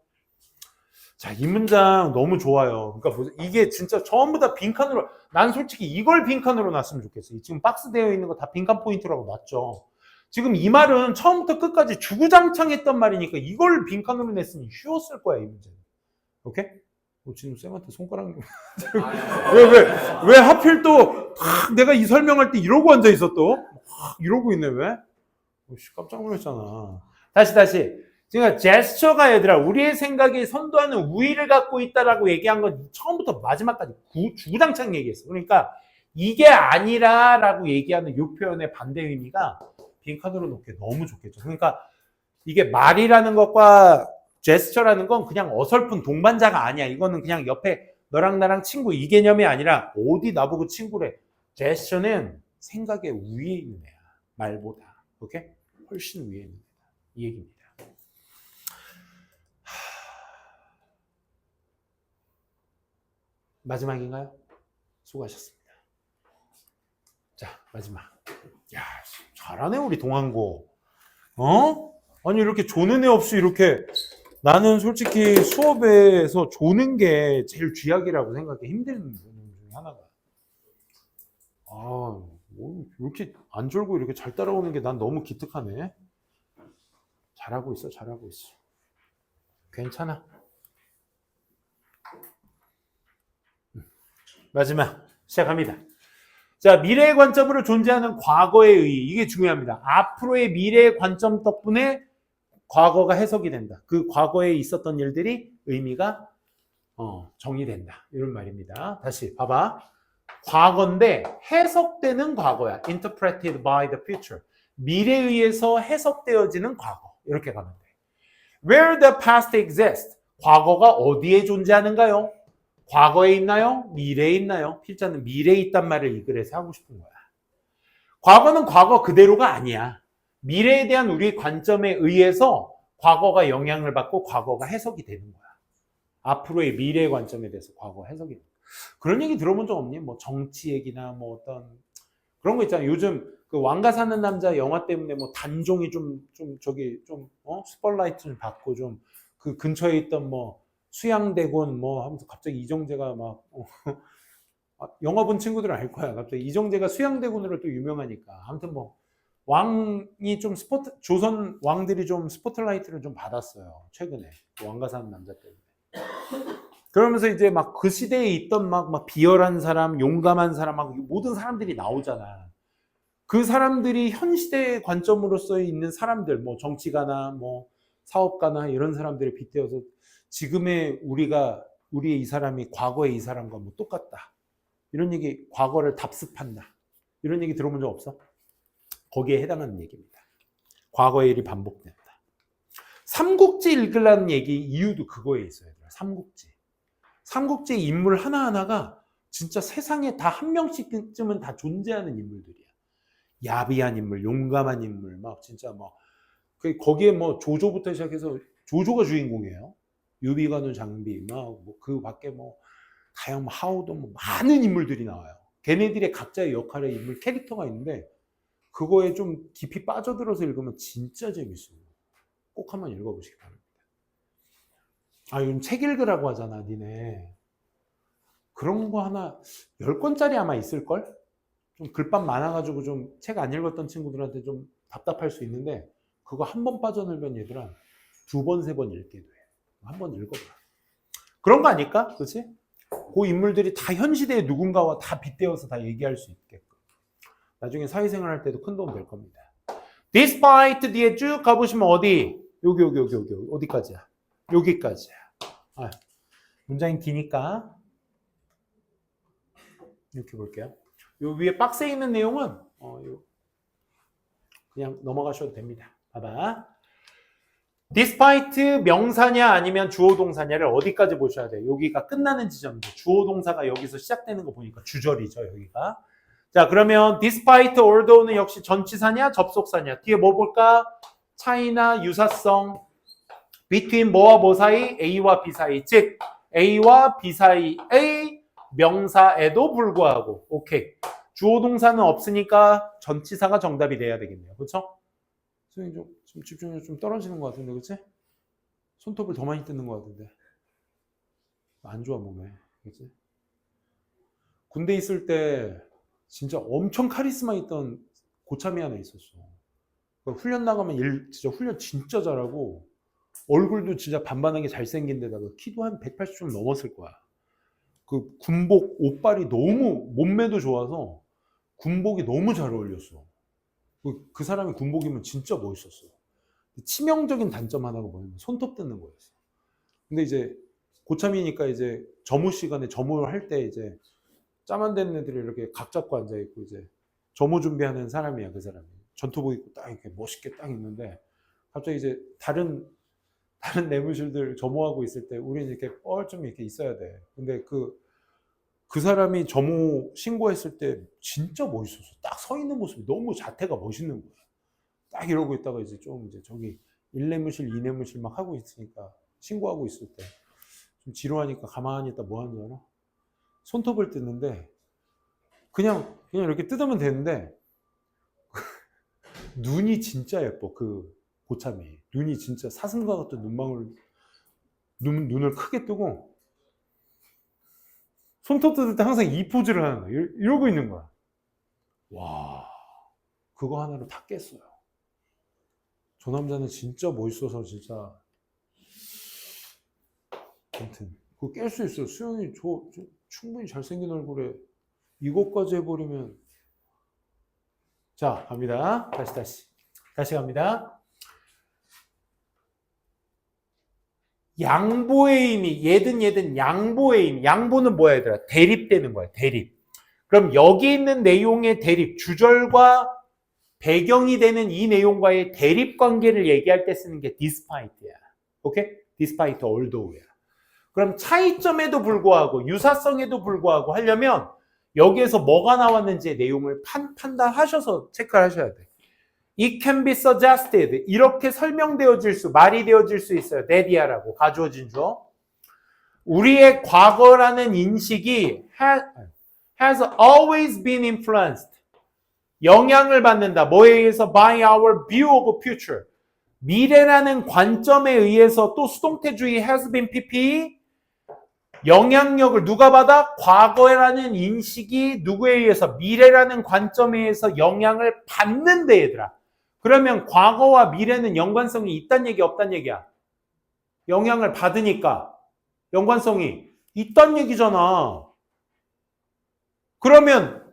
자, 이 문장 너무 좋아요. 그러니까 이게 진짜 전부 다 빈칸으로, 난 솔직히 이걸 빈칸으로 놨으면 좋겠어. 지금 박스 되어 있는 거 다 빈칸 포인트라고 놨죠. 지금 이 말은 처음부터 끝까지 주구장창했던 말이니까 이걸 빈칸으로 냈으니 쉬웠을 거야, 이 문제는. 오케이? 진우 쌤한테 손가락 왜 하필 또 내가 이 설명할 때 이러고 앉아 있어 또 이러고 있네 왜? 깜짝 놀랐잖아. 다시. 그러니까 제스처가 얘들아 우리의 생각에 선도하는 우위를 갖고 있다라고 얘기한 건 처음부터 마지막까지 주구장창 얘기했어. 그러니까 이게 아니라라고 얘기하는 이 표현의 반대 의미가 빈칸으로 놓기 너무 좋겠죠. 그러니까 이게 말이라는 것과 제스처라는 건 그냥 어설픈 동반자가 아니야. 이거는 그냥 옆에 너랑 나랑 친구 이 개념이 아니라 어디 나보고 친구래. 제스처는 생각의 위에 있는 애야. 말보다. 오케이? 훨씬 위에 있는 애다. 이 얘기입니다. 마지막인가요? 수고하셨습니다. 자, 마지막. 야, 잘하네 우리 동안고. 아니 이렇게 조는 애 없이 이렇게 나는 솔직히 수업에서 조는 게 제일 쥐약이라고 생각해. 힘든 부분 중에 하나가. 오, 이렇게 안 졸고 이렇게 잘 따라오는 게 난 너무 기특하네. 잘하고 있어, 잘하고 있어. 괜찮아. 마지막 시작합니다. 자, 미래의 관점으로 존재하는 과거의 의의. 이게 중요합니다. 앞으로의 미래의 관점 덕분에 과거가 해석이 된다. 그 과거에 있었던 일들이 의미가 정의된다. 이런 말입니다. 다시 봐봐. 과거인데 해석되는 과거야. Interpreted by the future. 미래에 의해서 해석되어지는 과거. 이렇게 가면 돼. Where the past exists. 과거가 어디에 존재하는가요? 과거에 있나요? 미래에 있나요? 필자는 미래에 있단 말을 이 글에서 하고 싶은 거야. 과거는 과거 그대로가 아니야. 미래에 대한 우리의 관점에 의해서 과거가 영향을 받고 과거가 해석이 되는 거야. 앞으로의 미래의 관점에 대해서 과거 해석이 되는 거야. 그런 얘기 들어본 적 없니? 뭐 정치 얘기나 뭐 어떤 그런 거 있잖아. 요즘 그 왕가 사는 남자 영화 때문에 뭐 단종이 스펄라이트 좀 받고 좀 그 근처에 있던 뭐 수양대군 뭐 하면서 갑자기 이정재가 막 영화 본 친구들은 알 거야. 갑자기 이정재가 수양대군으로 또 유명하니까. 아무튼 뭐 왕이 좀 조선 왕들이 좀 스포트라이트를 좀 받았어요. 최근에 왕가 사는 남자 때문에. 그러면서 이제 막 그 시대에 있던 막 비열한 사람, 용감한 사람, 막 모든 사람들이 나오잖아. 그 사람들이 현 시대의 관점으로서 있는 사람들, 뭐 정치가나 뭐 사업가나 이런 사람들을 빗대어서 지금의 우리의 이 사람이 과거의 이 사람과 뭐 똑같다. 이런 얘기, 과거를 답습한다. 이런 얘기 들어본 적 없어? 거기에 해당하는 얘기입니다. 과거의 일이 반복된다. 삼국지 읽으라는 얘기 이유도 그거에 있어요. 삼국지. 삼국지 인물 하나하나가 진짜 세상에 다 한 명씩쯤은 다 존재하는 인물들이야. 야비한 인물, 용감한 인물, 막 진짜 막 거기에 뭐 조조부터 시작해서 조조가 주인공이에요. 유비관우 장비, 막 그 밖에 뭐 다양 하우도 뭐 많은 인물들이 나와요. 걔네들의 각자의 역할의 인물 캐릭터가 있는데 그거에 좀 깊이 빠져들어서 읽으면 진짜 재밌어요. 꼭 한번 읽어보시기 바랍니다. 요즘 책 읽으라고 하잖아, 니네. 그런 거 하나 10권짜리 아마 있을걸? 좀 글밥 많아가지고 좀 책 안 읽었던 친구들한테 좀 답답할 수 있는데 그거 한 번 빠져들면 얘들아 2번, 3번 읽게 돼. 한번 읽어봐. 그런 거 아닐까? 그렇지? 그 인물들이 다 현 시대의 누군가와 다 빗대어서 다 얘기할 수 있게끔. 나중에 사회생활 할 때도 큰 도움 될 겁니다. Despite 뒤에 쭉 가보시면 어디? 여기 어디까지야? 여기까지야. 문장이 기니까 이렇게 볼게요. 요 위에 박스에 있는 내용은 그냥 넘어가셔도 됩니다. 봐봐. Despite 명사냐 아니면 주어 동사냐를 어디까지 보셔야 돼요. 여기가 끝나는 지점인데 주어 동사가 여기서 시작되는 거 보니까 주절이죠. 여기가. 자, 그러면 despite although는 역시 전치사냐 접속사냐. 뒤에 뭐 볼까? 차이나 유사성. between 뭐와 뭐 사이? A와 B 사이. 즉 A와 B 사이의 명사에도 불구하고. 오케이. 주어 동사는 없으니까 전치사가 정답이 돼야 되겠네요. 그렇죠? 선생님 좀 집중력이 좀 떨어지는 것 같은데, 그치? 손톱을 더 많이 뜯는 것 같은데. 안 좋아, 몸에. 그치? 군대 있을 때 진짜 엄청 카리스마 있던 고참이 하나 있었어. 훈련 나가면 진짜 훈련 진짜 잘하고, 얼굴도 진짜 반반하게 잘생긴 데다가 키도 한 180 좀 넘었을 거야. 그 군복, 옷빨이 너무, 몸매도 좋아서 군복이 너무 잘 어울렸어. 그 사람이 군복 입으면 진짜 멋있었어. 치명적인 단점 하나가 뭐냐면 손톱 뜯는 거였어. 근데 이제 고참이니까 이제 점호 시간에 점호를 할 때 이제 짬 안 되는 애들이 이렇게 각 잡고 앉아 있고 이제 점호 준비하는 사람이야, 그 사람이. 전투복 입고 딱 이렇게 멋있게 딱 있는데 갑자기 이제 다른 내무실들 점호하고 있을 때 우리는 이렇게 뻘좀 이렇게 있어야 돼. 근데 그 사람이 점호 신고했을 때 진짜 멋있었어. 딱 서 있는 모습이 너무 자태가 멋있는 거야. 딱 이러고 있다가 이제 저기 1내무실, 2내무실 막 하고 있으니까 신고하고 있을 때 좀 지루하니까 가만히 있다 뭐 하는 줄 알아? 손톱을 뜯는데 그냥 이렇게 뜯으면 되는데 눈이 진짜 예뻐. 그 고참이 눈이 진짜 사슴과 같은 눈을 크게 뜨고 손톱 뜯을 때 항상 이 포즈를 하는 거야. 이러고 있는 거야. 와, 그거 하나로 다 깼어요. 저 남자는 진짜 멋있어서 진짜. 아무튼 그거 깰 수 있어요. 수영이 저 충분히 잘생긴 얼굴에 이것까지 해버리면. 자, 갑니다. 다시 갑니다. 양보의 힘이 얘든 양보의 힘. 양보는 뭐야 얘들아? 대립되는 거야. 대립. 그럼 여기 있는 내용의 대립, 주절과 배경이 되는 이 내용과의 대립 관계를 얘기할 때 쓰는 게 despite야. 오케이? despite although야. 그럼 차이점에도 불구하고 유사성에도 불구하고 하려면 여기에서 뭐가 나왔는지의 내용을 판단하셔서 체크를 하셔야 돼. It can be suggested. 이렇게 말이 되어질 수 있어요. that이야라고 가주어진 주어. 우리의 과거라는 인식이 has always been influenced. 영향을 받는다. 뭐에 의해서? By our view of future. 미래라는 관점에 의해서. 또 수동태주의 has been pp. 영향력을 누가 받아? 과거라는 인식이 누구에 의해서? 미래라는 관점에 의해서 영향을 받는데 얘들아. 그러면 과거와 미래는 연관성이 있단 얘기 없단 얘기야? 영향을 받으니까 연관성이 있단 얘기잖아. 그러면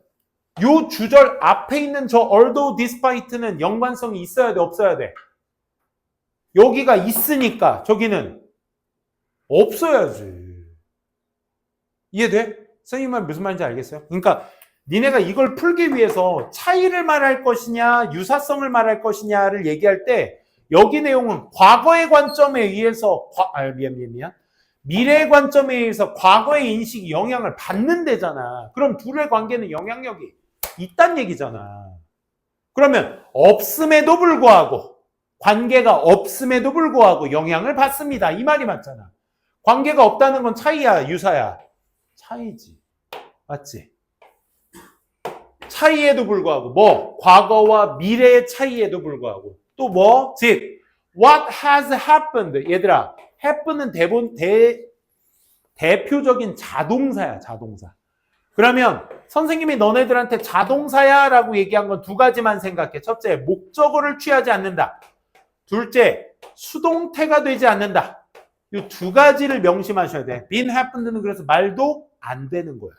요 주절 앞에 있는 저 although despite는 연관성이 있어야 돼 없어야 돼? 여기가 있으니까 저기는 없어야지. 이해돼? 선생님 말 무슨 말인지 알겠어요? 그러니까 니네가 이걸 풀기 위해서 차이를 말할 것이냐 유사성을 말할 것이냐를 얘기할 때 여기 내용은 과거의 관점에 의해서 미안 미래의 관점에 의해서 과거의 인식이 영향을 받는 데잖아. 그럼 둘의 관계는 영향력이 있단 얘기잖아. 그러면 없음에도 불구하고 관계가 없음에도 불구하고 영향을 받습니다. 이 말이 맞잖아. 관계가 없다는 건 차이야 유사야? 차이지. 맞지? 차이에도 불구하고 뭐? 과거와 미래의 차이에도 불구하고 또 뭐? 즉 what has happened. 얘들아 happen은 대표적인 자동사야. 자동사. 그러면 선생님이 너네들한테 자동사야 라고 얘기한 건 두 가지만 생각해. 첫째, 목적어를 취하지 않는다. 둘째, 수동태가 되지 않는다. 이 두 가지를 명심하셔야 돼. been happened는 그래서 말도 안 되는 거야.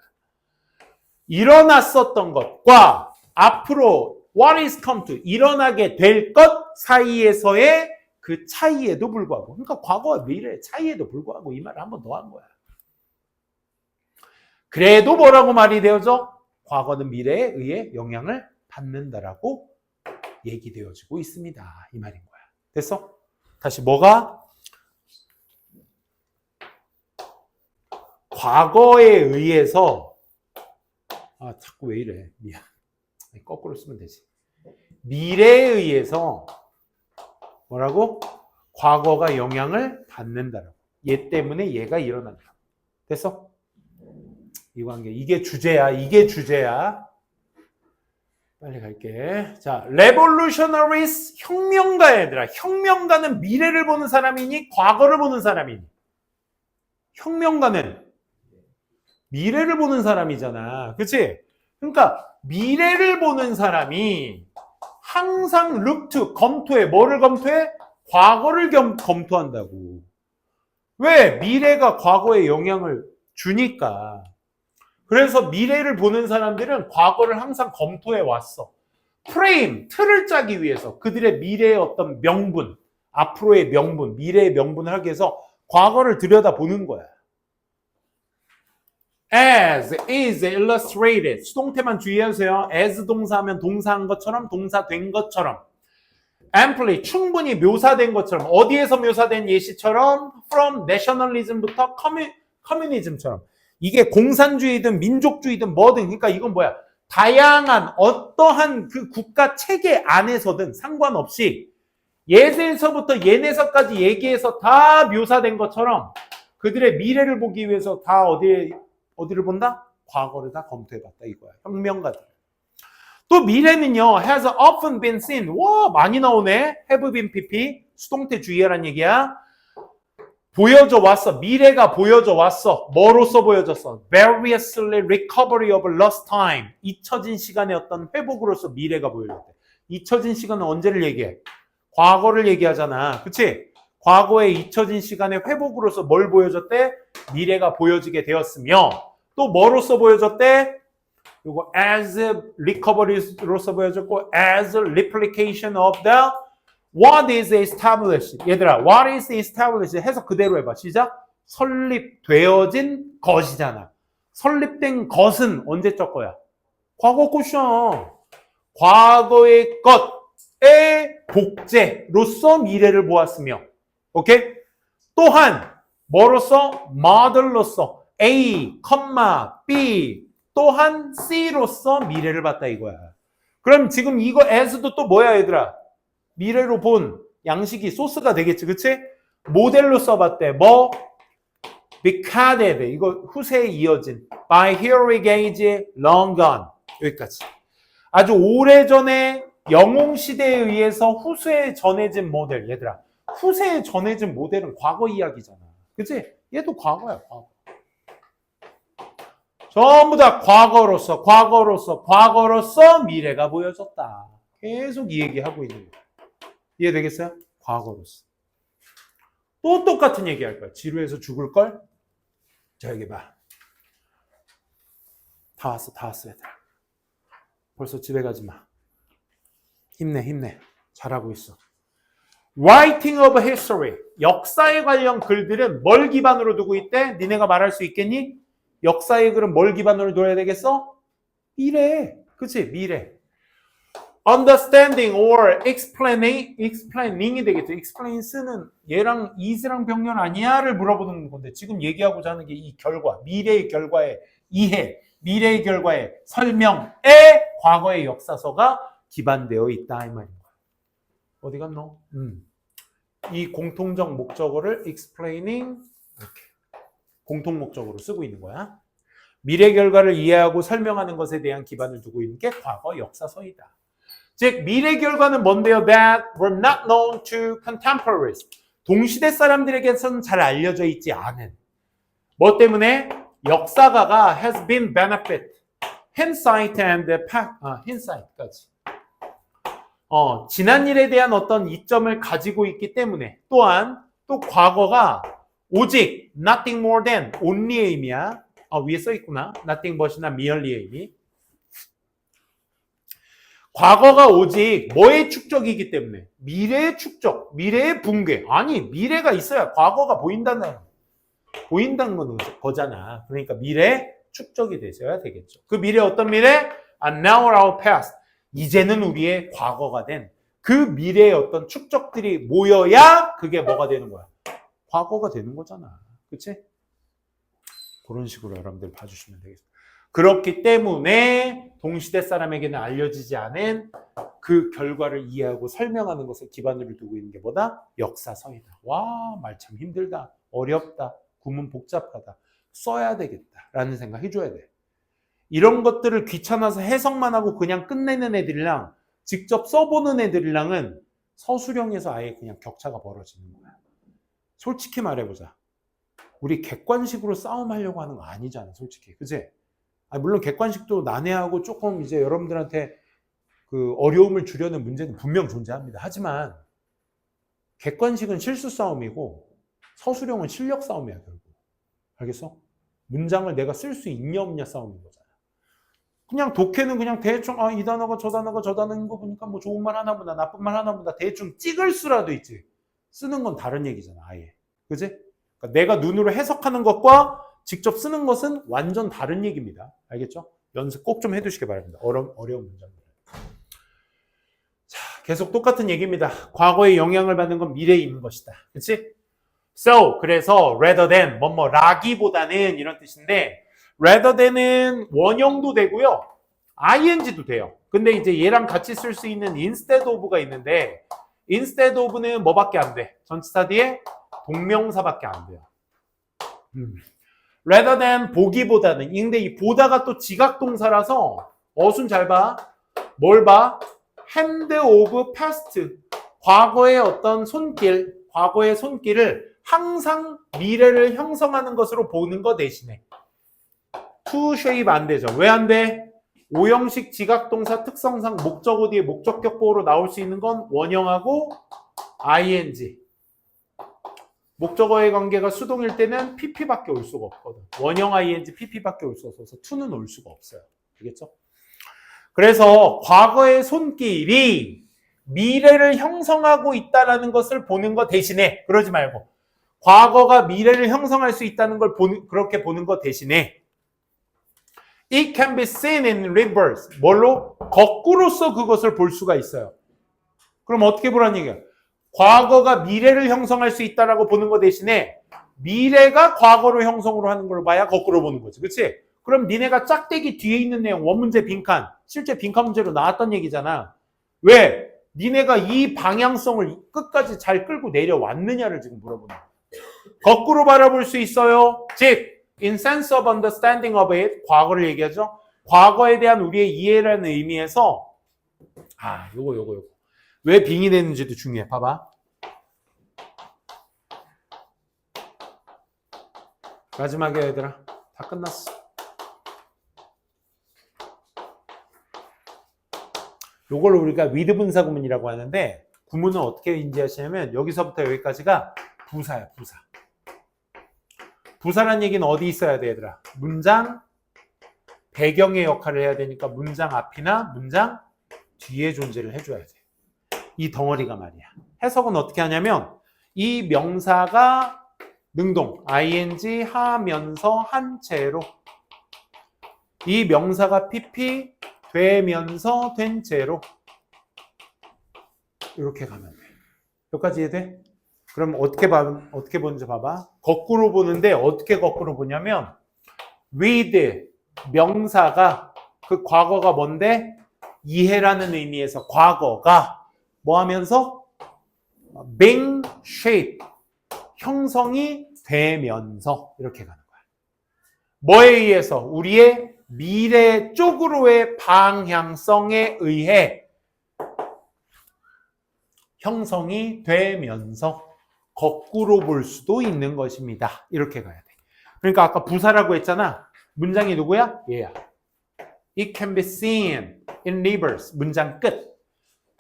일어났었던 것과 앞으로 what is come to 일어나게 될 것 사이에서의 그 차이에도 불구하고, 그러니까 과거와 미래의 차이에도 불구하고 이 말을 한 번 더 한 거야. 그래도 뭐라고 말이 되어져? 과거는 미래에 의해 영향을 받는다라고 얘기되어지고 있습니다. 이 말인 거야. 됐어? 다시 뭐가? 과거에 의해서 자꾸 왜 이래? 미안. 거꾸로 쓰면 되지. 미래에 의해서 뭐라고? 과거가 영향을 받는다라고. 얘 때문에 얘가 일어난다. 됐어? 이 관계. 이게 주제야. 이게 주제야. 빨리 갈게. 자, revolutionaries, 혁명가 얘들아. 혁명가는 미래를 보는 사람이니 과거를 보는 사람이니? 혁명가는 미래를 보는 사람이잖아. 그치? 그러니까 미래를 보는 사람이 항상 look to, 검토해. 뭐를 검토해? 과거를 검토한다고. 왜? 미래가 과거에 영향을 주니까. 그래서 미래를 보는 사람들은 과거를 항상 검토해 왔어. 프레임, 틀을 짜기 위해서 그들의 미래의 어떤 명분, 앞으로의 명분, 미래의 명분을 하기 위해서 과거를 들여다보는 거야. As is illustrated. 수동태만 주의하세요. as 동사하면 동사한 것처럼, 동사된 것처럼. amply, 충분히 묘사된 것처럼. 어디에서 묘사된 예시처럼? From nationalism부터 communism처럼. 이게 공산주의든 민족주의든 뭐든. 그러니까 이건 뭐야? 다양한 어떠한 그 국가 체계 안에서든 상관없이 예에서부터 예내서까지 얘기해서 다 묘사된 것처럼 그들의 미래를 보기 위해서 다 어디를 본다? 과거를 다 검토해봤다 이거야. 혁명가들. 또 미래는요. has often been seen. 와 많이 나오네. have been pp. 수동태 주의하란 얘기야. 보여져 왔어. 미래가 보여져 왔어. 뭐로써 보여졌어? Variously recovery of lost time. 잊혀진 시간의 어떤 회복으로서 미래가 보여졌대. 잊혀진 시간은 언제를 얘기해? 과거를 얘기하잖아. 그치? 과거에 잊혀진 시간의 회복으로서 뭘 보여줬대? 미래가 보여지게 되었으며 또 뭐로써 보여줬대? 이거 as recovery로서 보여졌고 as replication of the what is established. 얘들아, what is established 해석 그대로 해봐. 시작. 설립되어진 것이잖아. 설립된 것은 언제적 거야? 과거 것이야. 과거의 것의 복제로서 미래를 보았으며, 오케이? 또한 뭐로서? model로서 A, B 또한 C로서 미래를 봤다 이거야. 그럼 지금 이거 as도 또 뭐야 얘들아? 미래로 본 양식이 소스가 되겠지, 그치? 모델로 써봤대. 뭐? recorded. 이거 후세에 이어진. by Henry Gage, long gone. 여기까지. 아주 오래전에 영웅시대에 의해서 후세에 전해진 모델. 얘들아, 후세에 전해진 모델은 과거 이야기잖아. 그치? 얘도 과거야, 과거. 전부 다 과거로서 미래가 보여졌다. 계속 이 얘기하고 있는 거야. 이해되겠어요? 과거로서. 또 똑같은 얘기 할 거야. 지루해서 죽을걸? 자, 여기 봐. 다 왔어, 얘들아. 벌써 집에 가지 마. 힘내. 잘하고 있어. Writing of history. 역사에 관련 글들은 뭘 기반으로 두고 있대? 니네가 말할 수 있겠니? 역사의 글은 뭘 기반으로 둬야 되겠어? 미래. 그치? 미래. Understanding or explaining 되겠죠. explain 쓰는 얘랑 is랑 병렬 아니야를 물어보는 건데 지금 얘기하고자 하는 게 이 결과, 미래의 결과의 이해, 미래의 결과의 설명에 과거의 역사서가 기반되어 있다 이 말인 거야. 어디 갔노? 이 공통적 목적어를 explaining 이렇게 공통 목적어로 쓰고 있는 거야. 미래 결과를 이해하고 설명하는 것에 대한 기반을 두고 있는 게 과거 역사서이다. 즉 미래 결과는 뭔데요? That were not known to contemporaries. 동시대 사람들에게서는 잘 알려져 있지 않은. 뭐 때문에? 역사가가 has been benefit, hindsight and hindsight까지. 지난 일에 대한 어떤 이점을 가지고 있기 때문에 또한 또 과거가 오직 nothing more than only의 의미야. 위에 써 있구나. nothing but이나 merely의 의미. 과거가 오직 뭐의 축적이기 때문에? 미래의 축적, 미래의 붕괴. 아니, 미래가 있어야 과거가 보인다는 거잖아. 그러니까 미래 축적이 되셔야 되겠죠. 그 미래 어떤 미래? And now our past. 이제는 우리의 과거가 된 그 미래의 어떤 축적들이 모여야 그게 뭐가 되는 거야? 과거가 되는 거잖아. 그치? 그런 식으로 여러분들 봐주시면 되겠습니다. 그렇기 때문에 동시대 사람에게는 알려지지 않은 그 결과를 이해하고 설명하는 것을 기반으로 두고 있는 게 뭐다? 역사서이다. 와, 말 참 힘들다. 어렵다. 구문 복잡하다. 써야 되겠다. 라는 생각 해줘야 돼. 이런 것들을 귀찮아서 해석만 하고 그냥 끝내는 애들이랑 직접 써보는 애들이랑은 서술형에서 아예 그냥 격차가 벌어지는 거야. 솔직히 말해보자. 우리 객관식으로 싸움하려고 하는 거 아니잖아, 솔직히. 그치? 물론 객관식도 난해하고 조금 이제 여러분들한테 그 어려움을 주려는 문제는 분명 존재합니다. 하지만 객관식은 실수 싸움이고 서술형은 실력 싸움이야, 결국. 알겠어? 문장을 내가 쓸 수 있냐 없냐 싸움인 거잖아. 그냥 독해는 그냥 대충 이 단어가 저 단어인 거 보니까 뭐 좋은 말 하나 보다 나쁜 말 하나 보다 대충 찍을 수라도 있지. 쓰는 건 다른 얘기잖아, 아예. 그치? 그러니까 내가 눈으로 해석하는 것과 직접 쓰는 것은 완전 다른 얘기입니다. 알겠죠? 연습 꼭 좀 해두시기 바랍니다. 어려운 문장들. 자, 계속 똑같은 얘기입니다. 과거에 영향을 받는 건 미래에 있는 것이다. 그치? So, 그래서 rather than, 라기보다는 이런 뜻인데 rather than은 원형도 되고요. ing도 돼요. 근데 이제 얘랑 같이 쓸 수 있는 instead of가 있는데 instead of는 뭐밖에 안 돼? 전치사 뒤에 동명사밖에 안 돼요. rather than 보기보다는. 근데 이 보다가 또 지각동사라서 어순 잘 봐. 뭘 봐? hand of past. 과거의 어떤 손길, 과거의 손길을 항상 미래를 형성하는 것으로 보는 거 대신에 to shape 안 되죠. 왜 안 돼? 오형식 지각동사 특성상 목적어 뒤에 목적격 보호로 나올 수 있는 건 원형하고 ing. 목적어의 관계가 수동일 때는 pp밖에 올 수가 없거든. 원형 ing pp밖에 올 수 없어서 to는 올 수가 없어요. 알겠죠? 그래서 과거의 손길이 미래를 형성하고 있다는 것을 보는 것 대신에 그러지 말고 과거가 미래를 형성할 수 있다는 걸 그렇게 보는 것 대신에 It can be seen in reverse. 뭘로? 거꾸로서 그것을 볼 수가 있어요. 그럼 어떻게 보라는 얘기야? 과거가 미래를 형성할 수 있다라고 보는 것 대신에 미래가 과거로 형성으로 하는 걸 봐야 거꾸로 보는 거지. 그렇지? 그럼 니네가 짝대기 뒤에 있는 내용 원문제 빈칸 실제 빈칸 문제로 나왔던 얘기잖아. 왜? 니네가 이 방향성을 끝까지 잘 끌고 내려왔느냐를 지금 물어보는 거야. 거꾸로 바라볼 수 있어요. 즉 in sense of understanding of it, 과거를 얘기하죠. 과거에 대한 우리의 이해라는 의미에서 요거. 왜 빙이 되는지도 중요해. 봐봐. 마지막에 얘들아. 다 끝났어. 요걸 우리가 with 분사 구문이라고 하는데 구문은 어떻게 인지하시냐면 여기서부터 여기까지가 부사야. 부사. 부사란 얘기는 어디 있어야 돼 얘들아? 문장 배경의 역할을 해야 되니까 문장 앞이나 문장 뒤에 존재를 해줘야 돼. 이 덩어리가 말이야. 해석은 어떻게 하냐면 이 명사가 능동 ing 하면서 한 채로 이 명사가 pp 되면서 된 채로 이렇게 가면 돼. 여기까지 이해돼? 그럼 어떻게 보는지 봐봐. 거꾸로 보는데 어떻게 거꾸로 보냐면 with 명사가 그 과거가 뭔데? 이해라는 의미에서 과거가 뭐 하면서? being shaped 형성이 되면서 이렇게 가는 거야. 뭐에 의해서? 우리의 미래 쪽으로의 방향성에 의해 형성이 되면서 거꾸로 볼 수도 있는 것입니다. 이렇게 가야 돼. 그러니까 아까 부사라고 했잖아. 문장이 누구야? 얘야. It can be seen in reverse. 문장 끝.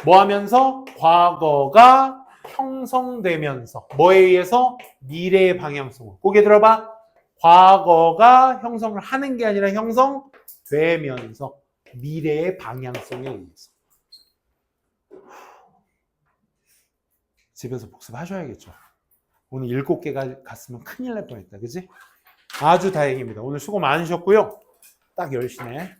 뭐 하면서? 과거가 형성되면서. 뭐에 의해서? 미래의 방향성으로. 고개 들어봐. 과거가 형성을 하는 게 아니라 형성되면서. 미래의 방향성에 의해서. 집에서 복습하셔야겠죠. 오늘 7개가 갔으면 큰일 날 뻔했다. 그지? 아주 다행입니다. 오늘 수고 많으셨고요. 딱 10시네.